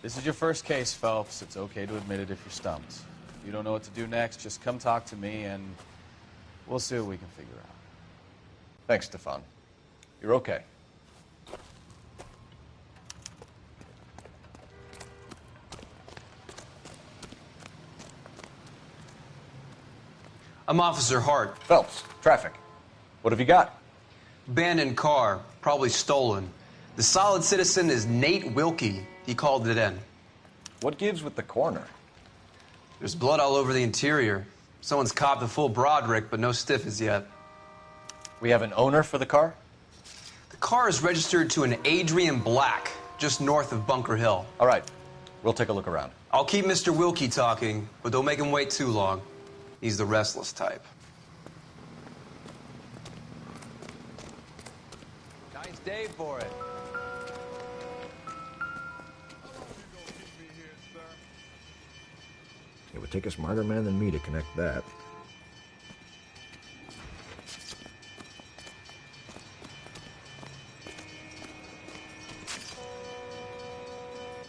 Speaker 4: This is your first case, Phelps. It's okay to admit it if you're stumped. If you don't know what to do next, just come talk to me and we'll see what we can figure out.
Speaker 6: Thanks, Stefan. You're okay.
Speaker 12: I'm Officer Hart.
Speaker 6: Phelps, traffic. What have you got?
Speaker 12: Abandoned car, probably stolen. The solid citizen is Nate Wilkie. He called it in.
Speaker 6: What gives with the corner?
Speaker 12: There's blood all over the interior. Someone's copped a full Broderick, but no stiff as yet.
Speaker 6: We have an owner for the car?
Speaker 12: The car is registered to an Adrian Black, just north of Bunker Hill.
Speaker 6: All right. We'll take a look around.
Speaker 12: I'll keep Mr. Wilkie talking, but don't make him wait too long. He's the restless type.
Speaker 4: Nice day for it.
Speaker 6: It would take a smarter man than me to connect that.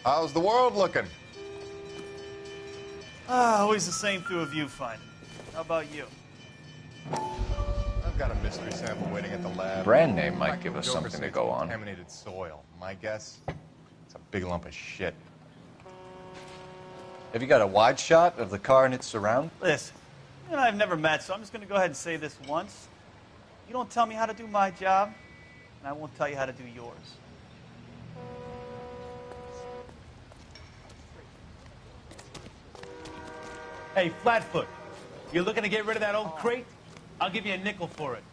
Speaker 3: How's the world looking?
Speaker 5: Always the same through a viewfinder. How about you?
Speaker 3: I've got a mystery sample waiting at the lab.
Speaker 14: Brand name might give us
Speaker 3: Joker
Speaker 14: something to
Speaker 3: says
Speaker 14: go on.
Speaker 3: Contaminated soil. My guess, it's a big lump of shit.
Speaker 14: Have you got a wide shot of the car and its surround?
Speaker 5: Listen, you and I have never met, so I'm just going to go ahead and say this once. You don't tell me how to do my job, and I won't tell you how to do yours. Hey, Flatfoot, you're looking to get rid of that old crate? I'll give you a nickel for it.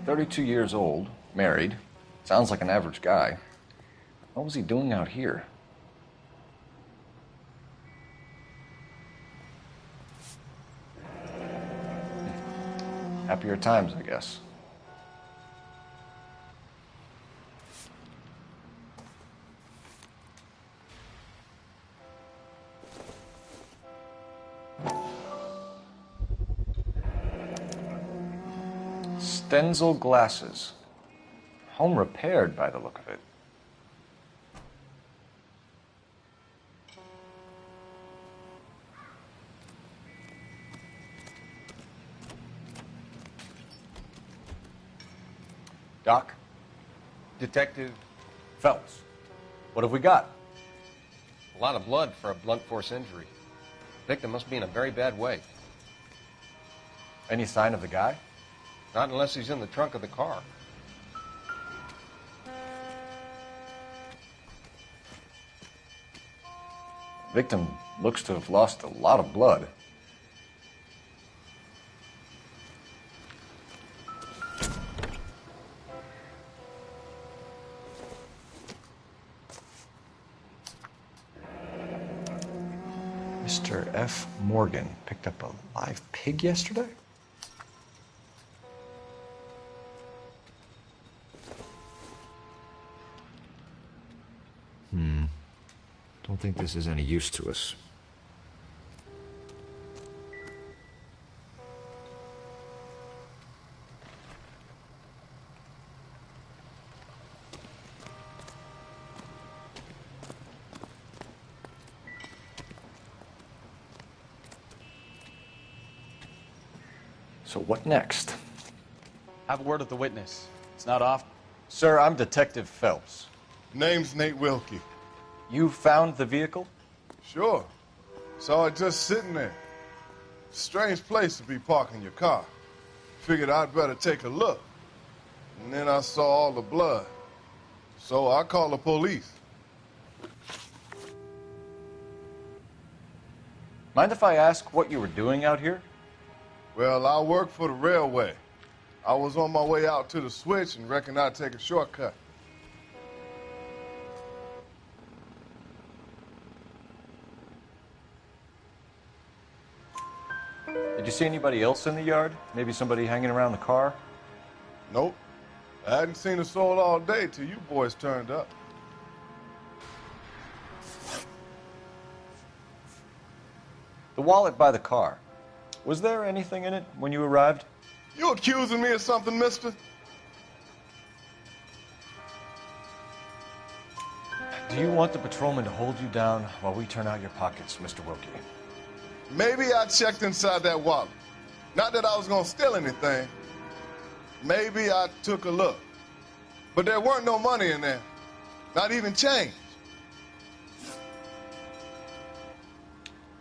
Speaker 14: 32 years old, married. Sounds like an average guy. What was he doing out here? Happier times, I guess. Stenzel glasses. Home repaired by the look of it. Doc?
Speaker 6: Detective
Speaker 14: Phelps. What have we got?
Speaker 6: a lot of blood for a blunt force injury. Victim must be in a very bad way.
Speaker 14: Any sign of the guy?
Speaker 6: Not unless he's in the trunk of the car.
Speaker 14: Victim looks to have lost a lot of blood.
Speaker 6: Mr. F. Morgan picked up a live pig yesterday? Don't think this is any use to us. So what next?
Speaker 8: Have a word with the witness. It's not off.
Speaker 14: Sir, I'm Detective Phelps.
Speaker 13: Name's Nate Wilkie.
Speaker 14: You found the vehicle?
Speaker 13: Sure. Saw it just sitting there. Strange place to be parking your car. Figured I'd better take a look. And then I saw all the blood. So I called the police.
Speaker 14: Mind if I ask what you were doing out here?
Speaker 13: Well, I work for the railway. I was on my way out to the switch and reckoned I'd take a shortcut.
Speaker 14: Did you see anybody else in the yard? Maybe somebody hanging around the car?
Speaker 13: Nope. I hadn't seen a soul all day till you boys turned up.
Speaker 14: The wallet by the car. Was there anything in it when you arrived?
Speaker 13: You accusing me of something, mister?
Speaker 14: Do you want the patrolman to hold you down while we turn out your pockets, Mr. Wilkie?
Speaker 13: Maybe I checked inside that wallet. Not that I was gonna steal anything. Maybe I took a look. But there weren't no money in there. Not even change.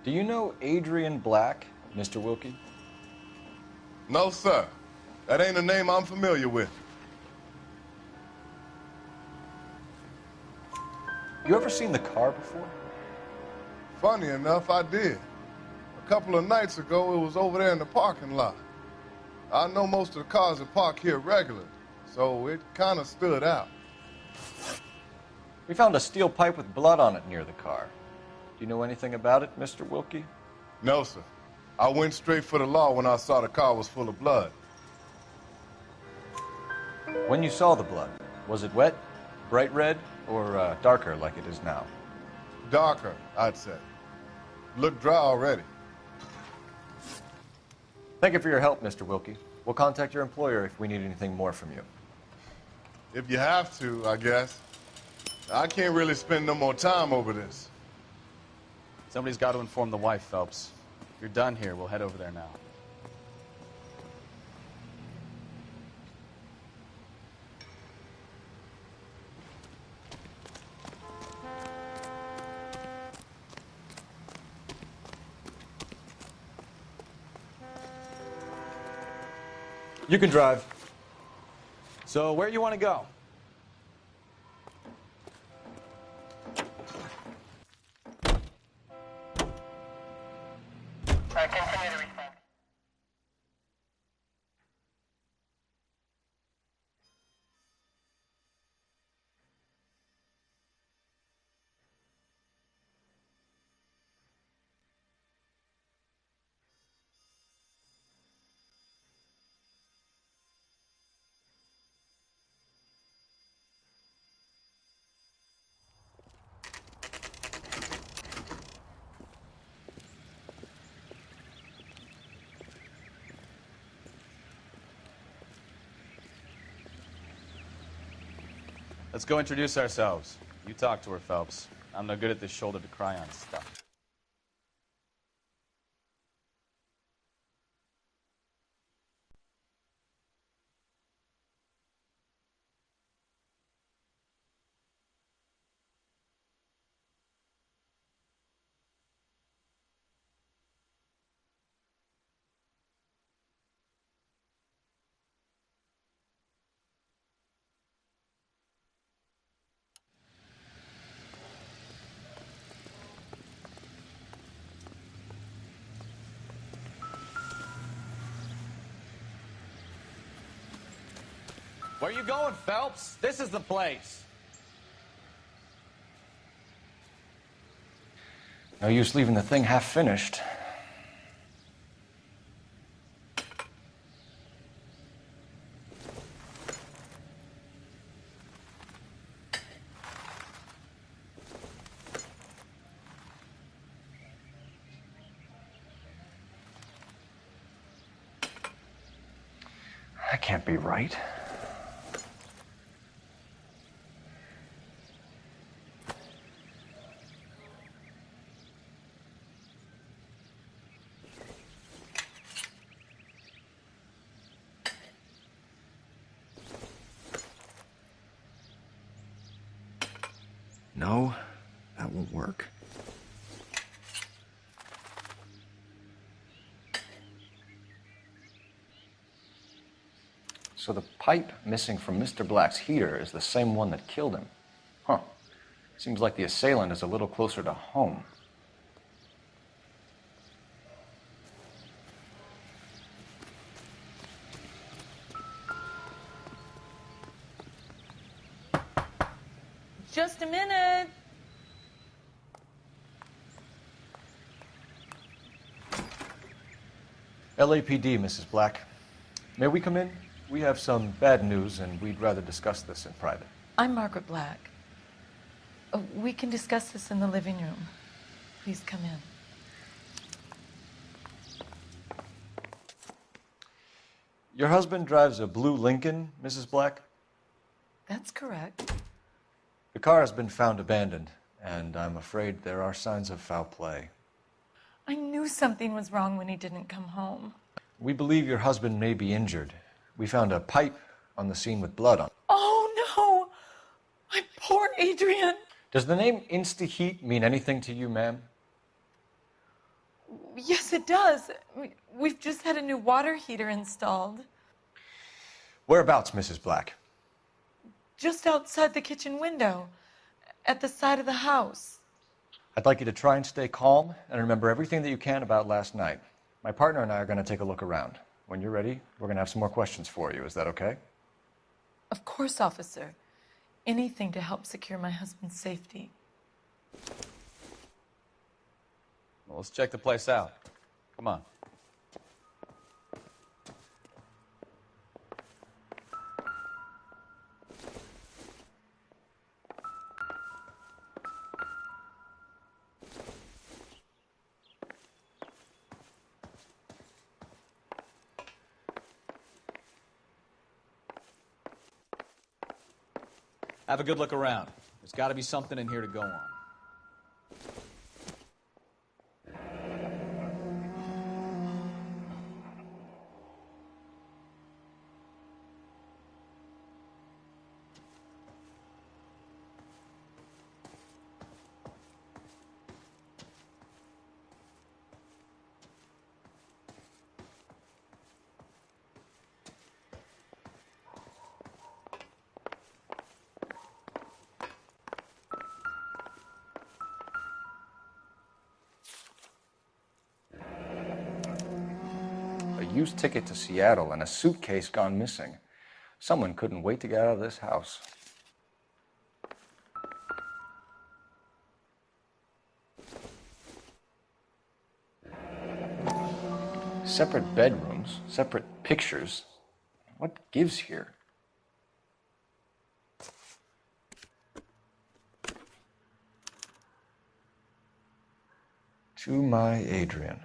Speaker 14: Do you know Adrian Black, Mr. Wilkie?
Speaker 13: No, sir. That ain't a name I'm familiar with.
Speaker 14: You ever seen the car before?
Speaker 13: Funny enough, I did. A couple of nights ago, it was over there in the parking lot. I know most of the cars that park here regularly, so it kind of stood out.
Speaker 6: We found a steel pipe with blood on it near the car. Do you know anything about it, Mr. Wilkie?
Speaker 13: No, sir. I went straight for the law when I saw the car was full of blood.
Speaker 6: When you saw the blood, was it wet, bright red, or darker like it is now?
Speaker 13: Darker, I'd say. Looked dry already.
Speaker 6: Thank you for your help, Mr. Wilkie. We'll contact your employer if we need anything more from you.
Speaker 13: If you have to, I guess. I can't really spend no more time over this.
Speaker 8: Somebody's got to inform the wife, Phelps. If you're done here, we'll head over there now.
Speaker 6: You can drive.
Speaker 8: So, where you want to go? Let's go introduce ourselves. You talk to her, Phelps. I'm no good at this shoulder to cry on stuff.
Speaker 11: Where you going, Phelps? This is the place.
Speaker 6: No use leaving the thing half finished. That can't be right. No, that won't work. So the pipe missing from Mr. Black's heater is the same one that killed him. Huh. Seems like the assailant is a little closer to home.
Speaker 19: Just a minute.
Speaker 6: LAPD, Mrs. Black. May we come in? We have some bad news, and we'd rather discuss this in private.
Speaker 2: I'm Margaret Black. We can discuss this in the living room. Please come in.
Speaker 6: Your husband drives a blue Lincoln, Mrs. Black?
Speaker 2: That's correct.
Speaker 6: The car has been found abandoned, and I'm afraid there are signs of foul play.
Speaker 2: I knew something was wrong when he didn't come home.
Speaker 6: We believe your husband may be injured. We found a pipe on the scene with blood on it.
Speaker 2: Oh, no! My poor Adrian!
Speaker 6: Does the name Insta-Heat mean anything to you, ma'am?
Speaker 2: Yes, it does. We've just had a new water heater installed.
Speaker 6: Whereabouts, Mrs. Black?
Speaker 2: Just outside the kitchen window, at the side of the house.
Speaker 6: I'd like you to try and stay calm and remember everything that you can about last night. My partner and I are going to take a look around. When you're ready, we're going to have some more questions for you. Is that okay?
Speaker 2: Of course, officer. anything to help secure my husband's safety.
Speaker 4: Well, let's check the place out. Come on.
Speaker 3: Have a good look around. There's got to be something in here to go on.
Speaker 6: Used ticket to Seattle and a suitcase gone missing. Someone couldn't wait to get out of this house. Separate bedrooms, separate pictures. What gives here? To my Adrian.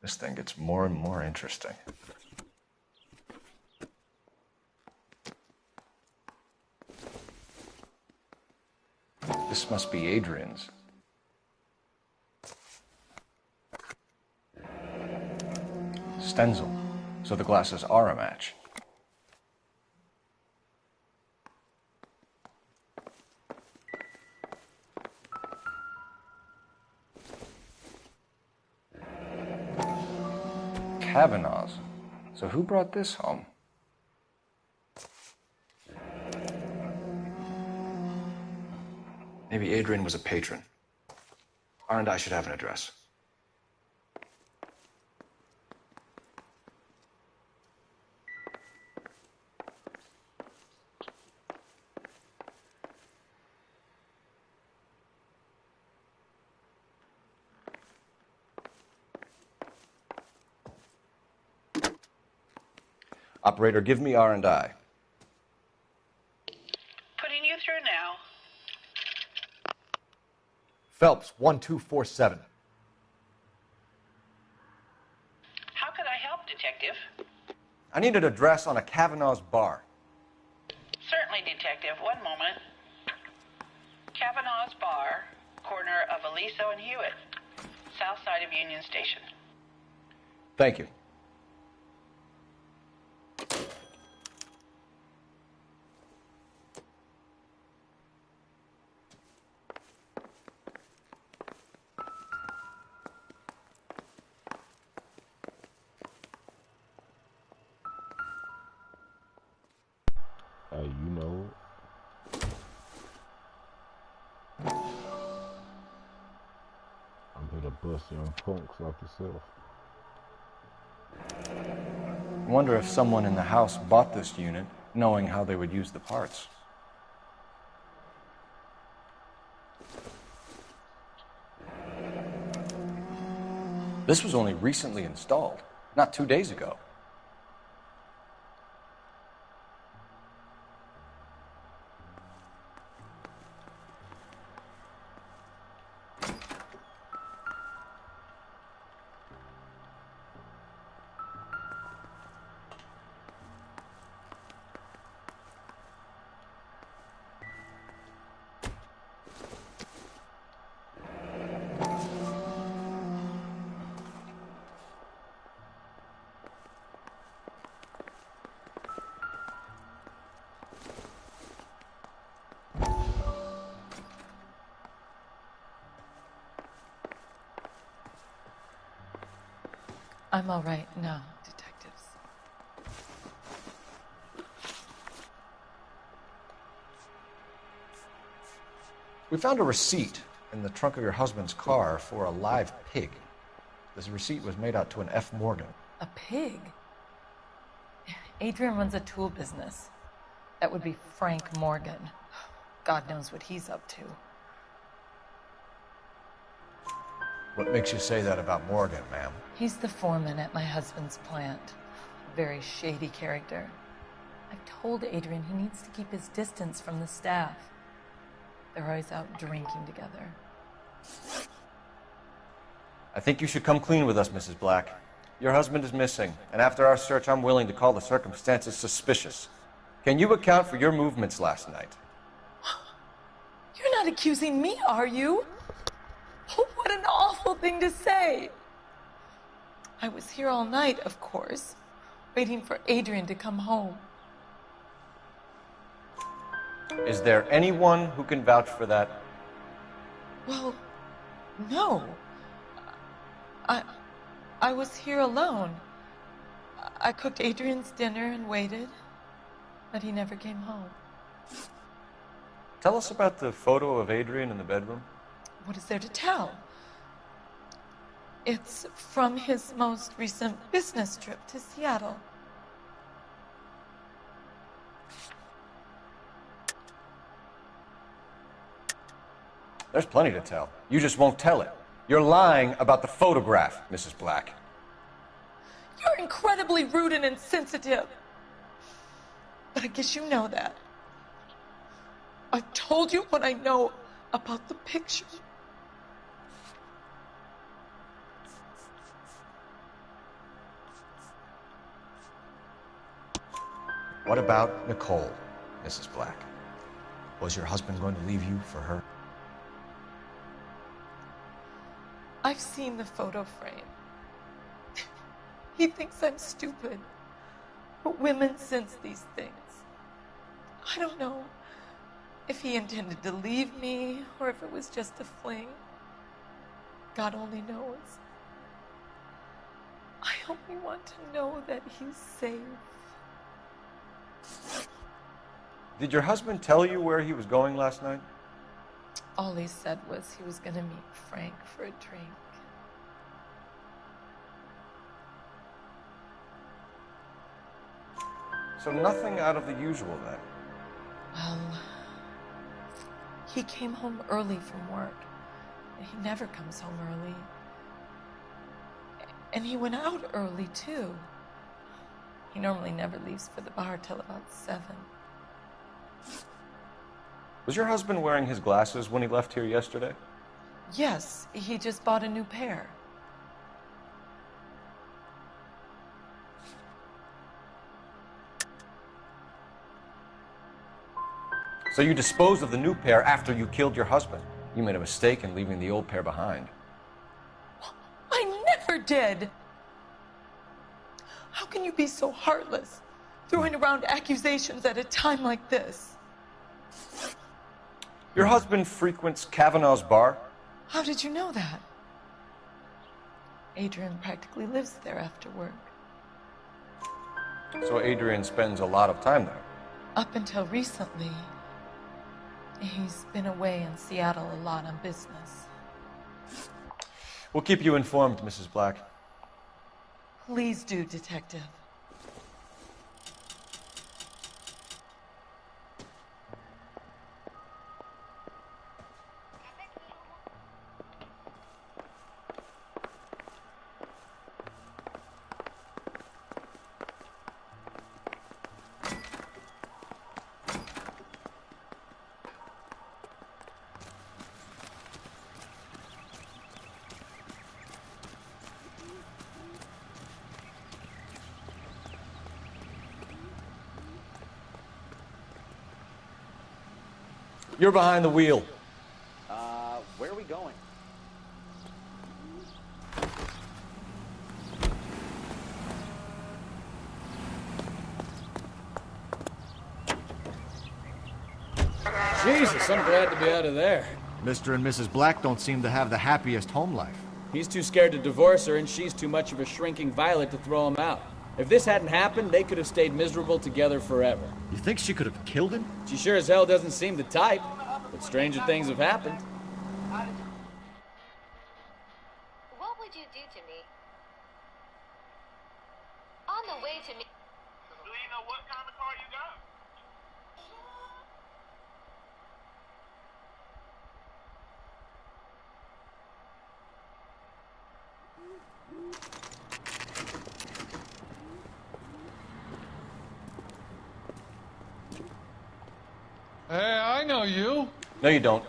Speaker 6: This thing gets more and more interesting. This must be Adrian's. Stenzel. So the glasses are a match. Kavanaugh's. So who brought this home? Maybe Adrian was a patron. R&I should have an address. Operator, give me R&I.
Speaker 10: Putting you through now.
Speaker 6: Phelps, 1247.
Speaker 10: How could I help, Detective?
Speaker 6: I need an address on a Kavanaugh's bar.
Speaker 10: Certainly, Detective. One moment. Kavanaugh's Bar, corner of Aliso and Hewitt, south side of Union Station.
Speaker 6: Thank you.
Speaker 21: You know it. I'm here to bust young punks like yourself.
Speaker 6: I wonder if someone in the house bought this unit knowing how they would use the parts. This was only recently installed, not 2 days ago.
Speaker 2: I'm all right now, detectives.
Speaker 6: We found a receipt in the trunk of your husband's car for a live pig. This receipt was made out to an F. Morgan.
Speaker 2: A pig? Adrian runs a tool business. That would be Frank Morgan. God knows what he's up to.
Speaker 6: What makes you say that about Morgan, ma'am?
Speaker 2: He's the foreman at my husband's plant. A very shady character. I've told Adrian he needs to keep his distance from the staff. They're always out drinking together.
Speaker 14: I think you should come clean with us, Mrs. Black. Your husband is missing, and after our search, I'm willing to call the circumstances suspicious. Can you account for your movements last night?
Speaker 2: You're not accusing me, are you? What an awful thing to say. I was here all night, of course, waiting for Adrian to come home.
Speaker 14: Is there anyone who can vouch for that?
Speaker 2: Well, no. I was here alone. I cooked Adrian's dinner and waited, but he never came home.
Speaker 14: Tell us about the photo of Adrian in the bedroom.
Speaker 2: What is there to tell? It's from his most recent business trip to Seattle.
Speaker 14: There's plenty to tell. You just won't tell it. You're lying about the photograph, Mrs. Black.
Speaker 2: You're incredibly rude and insensitive. But I guess you know that. I've told you what I know about the picture.
Speaker 14: What about Nicole, Mrs. Black? Was your husband going to leave you for her?
Speaker 2: I've seen the photo frame. He thinks I'm stupid. But women sense these things. I don't know if he intended to leave me or if it was just a fling. God only knows. I only want to know that he's safe.
Speaker 14: Did your husband tell you where he was going last night?
Speaker 2: All he said was he was going to meet Frank for a drink.
Speaker 14: So nothing out of the usual then?
Speaker 2: Well, he came home early from work. He never comes home early. And he went out early, too. He normally never leaves for the bar till about 7.
Speaker 14: Was your husband wearing his glasses when he left here yesterday?
Speaker 2: Yes, he just bought a new pair.
Speaker 14: So you disposed of the new pair after you killed your husband. You made a mistake in leaving the old pair behind.
Speaker 2: I never did! How can you be so heartless, throwing around accusations at a time like this?
Speaker 14: Your husband frequents Kavanaugh's bar?
Speaker 2: How did you know that? Adrian practically lives there after work.
Speaker 14: So Adrian spends a lot of time there?
Speaker 2: Up until recently, he's been away in Seattle a lot on business.
Speaker 14: We'll keep you informed, Mrs. Black.
Speaker 2: Please do, Detective.
Speaker 14: You're behind the wheel.
Speaker 3: Where are we going?
Speaker 15: Jesus, I'm glad to be out of there.
Speaker 17: Mr. and Mrs. Black don't seem to have the happiest home life.
Speaker 15: He's too scared to divorce her, and she's too much of a shrinking violet to throw him out. If this hadn't happened, they could have stayed miserable together forever.
Speaker 17: You think she could have killed him?
Speaker 15: She sure as hell doesn't seem the type, but stranger things have happened.
Speaker 23: What would you do to me? On the way to me.
Speaker 24: Do you know what kind of car you got?
Speaker 1: Hey, I know you.
Speaker 14: No, you don't.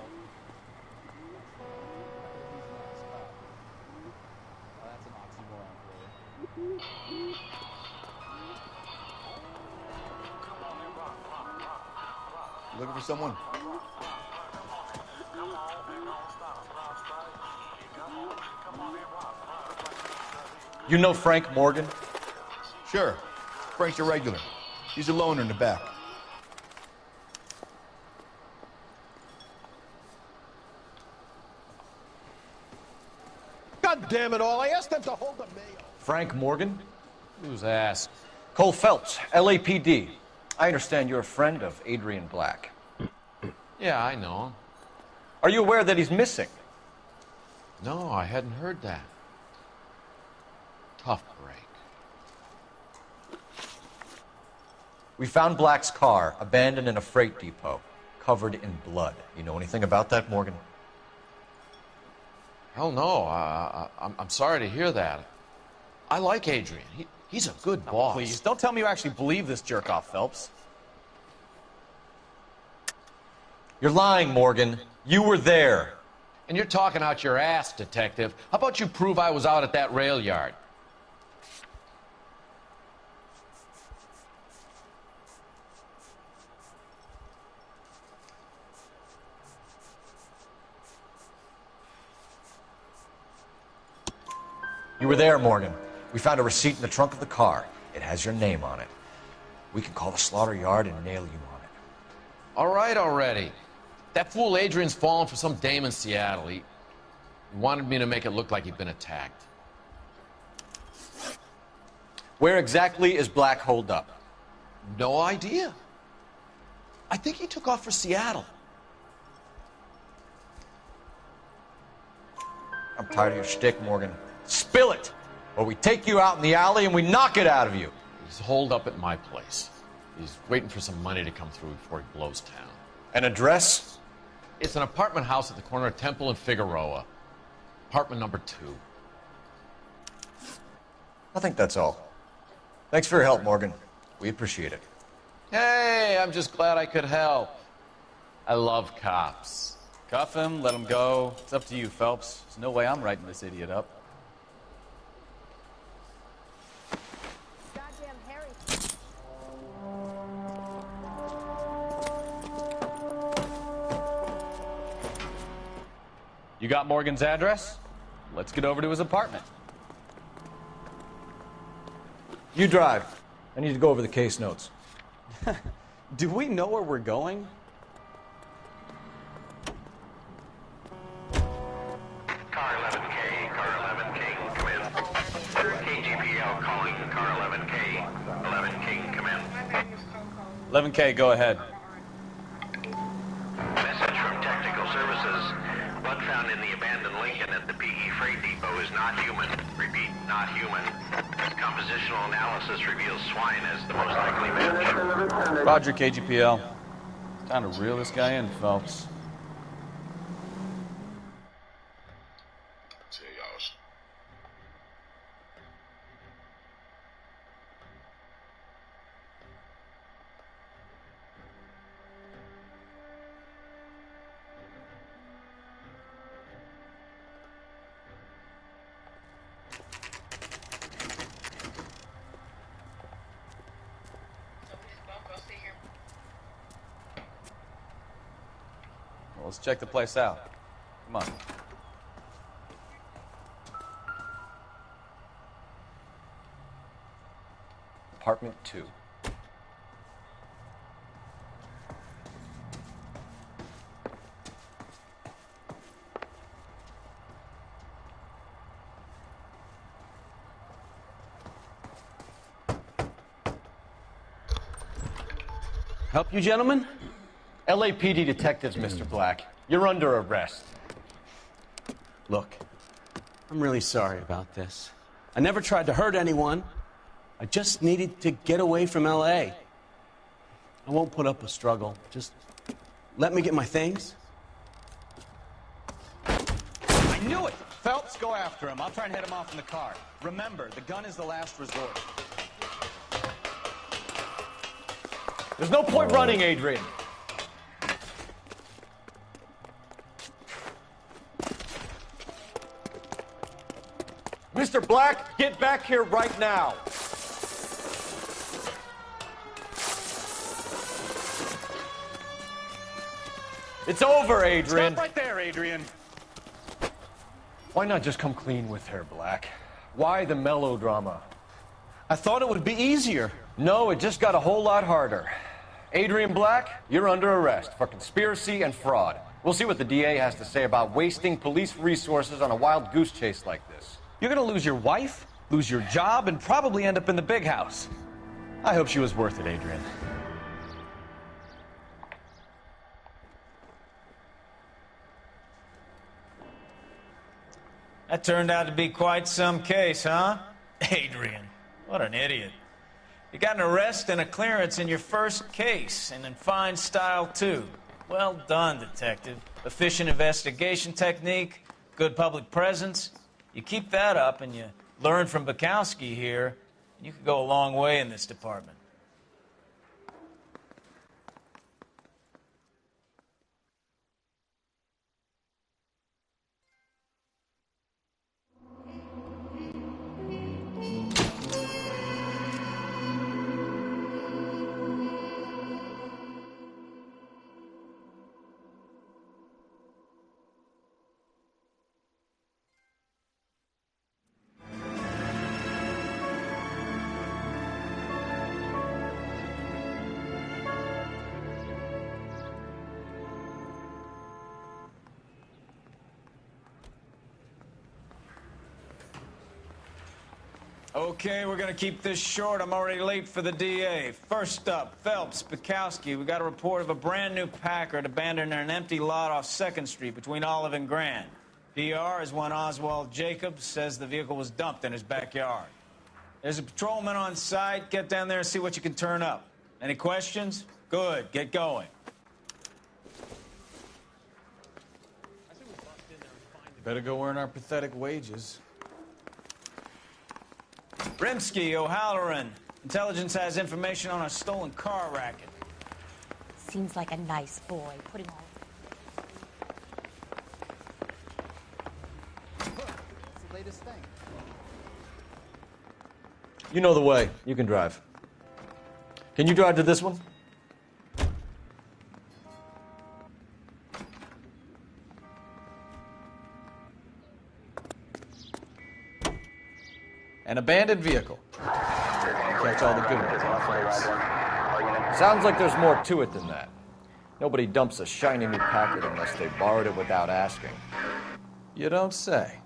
Speaker 7: Looking for someone?
Speaker 14: You know Frank Morgan?
Speaker 7: Sure. Frank's a regular. He's a loner in the back.
Speaker 14: God damn it all, I asked them to hold the mail. Frank Morgan?
Speaker 12: Who's asked?
Speaker 14: Cole Phelps, LAPD. I understand you're a friend of Adrian Black.
Speaker 12: Yeah, I know him.
Speaker 14: Are you aware that he's missing?
Speaker 12: No, I hadn't heard that. Tough break.
Speaker 14: We found Black's car abandoned in a freight depot, covered in blood. You know anything about that, Morgan?
Speaker 12: Hell no. I'm sorry to hear that. I like Adrian. He's a good boss.
Speaker 14: Please, don't tell me you actually believe this jerk-off, Phelps. You're lying, Morgan. You were there.
Speaker 12: And you're talking out your ass, detective. How about you prove I was out at that rail yard?
Speaker 14: You were there, Morgan. We found a receipt in the trunk of the car. It has your name on it. We can call the slaughter yard and nail you on it.
Speaker 12: All right already. That fool Adrian's fallen for some dame in Seattle. He wanted me to make it look like he'd been attacked.
Speaker 14: Where exactly is Black holed up?
Speaker 12: No idea. I think he took off for Seattle.
Speaker 14: I'm tired of your shtick, Morgan. Spill it, or we take you out in the alley and we knock it out of you.
Speaker 12: He's holed up at my place. He's waiting for some money to come through before he blows town.
Speaker 14: An address?
Speaker 12: It's an apartment house at the corner of Temple and Figueroa. Apartment number 2.
Speaker 14: I think that's all. Thanks for your help, Morgan. We appreciate it.
Speaker 12: Hey, I'm just glad I could help. I love cops.
Speaker 4: Cuff him, let him go. It's up to you, Phelps. There's no way I'm writing this idiot up. You got Morgan's address? Let's get over to his apartment.
Speaker 14: You drive. I need to go over the case notes.
Speaker 4: Do we know where we're going?
Speaker 18: Car 11K, car 11K, come in. KGPL calling car 11K. 11K, come in.
Speaker 4: 11K, go ahead.
Speaker 18: Message from Technical Services. Blood found in the abandoned Lincoln at the PE Freight Depot is not human. Repeat, not human. Compositional analysis reveals swine as the most likely match.
Speaker 4: Roger, KGPL. Time to reel this guy in, Phelps. Let's check the place out. Come on.
Speaker 14: Apartment 2.
Speaker 11: Help you, gentlemen?
Speaker 14: LAPD detectives, Mr. Black. You're under arrest.
Speaker 11: Look, I'm really sorry about this. I never tried to hurt anyone. I just needed to get away from L.A. I won't put up a struggle. Just let me get my things.
Speaker 4: I knew it! Phelps, go after him. I'll try and hit him off in the car. Remember, the gun is the last resort.
Speaker 14: There's no point running, Adrian. Mr. Black, get back here right now. It's over, Adrian.
Speaker 1: Stop right there, Adrian.
Speaker 14: Why not just come clean with her, Black? Why the melodrama? I thought it would be easier. No, it just got a whole lot harder. Adrian Black, you're under arrest for conspiracy and fraud. We'll see what the DA has to say about wasting police resources on a wild goose chase like this.
Speaker 1: You're gonna lose your wife, lose your job, and probably end up in the big house.
Speaker 14: I hope she was worth it, Adrian.
Speaker 4: That turned out to be quite some case, huh? Adrian, what an idiot. You got an arrest and a clearance in your first case, and in fine style, too. Well done, detective. Efficient investigation technique, good public presence. You keep that up and you learn from Bukowski here, and you could go a long way in this department. Okay, we're gonna keep this short. I'm already late for the DA. First up, Phelps, Bukowski. We got a report of a brand new Packard abandoned in an empty lot off 2nd Street between Olive and Grand. DR is one Oswald Jacobs, says the vehicle was dumped in his backyard. There's a patrolman on site. Get down there and see what you can turn up. Any questions? Good, get going.
Speaker 8: Better go earn our pathetic wages.
Speaker 4: Rimsky, O'Halloran. Intelligence has information on a stolen car racket.
Speaker 9: Seems like a nice boy, putting all...
Speaker 22: What's the latest thing?
Speaker 14: You know the way. You can drive. Can you drive to this one?
Speaker 8: An abandoned vehicle. Catch all the good ones, huh, folks?
Speaker 14: Sounds like there's more to it than that. Nobody dumps a shiny new Packard unless they borrowed it without asking.
Speaker 8: You don't say.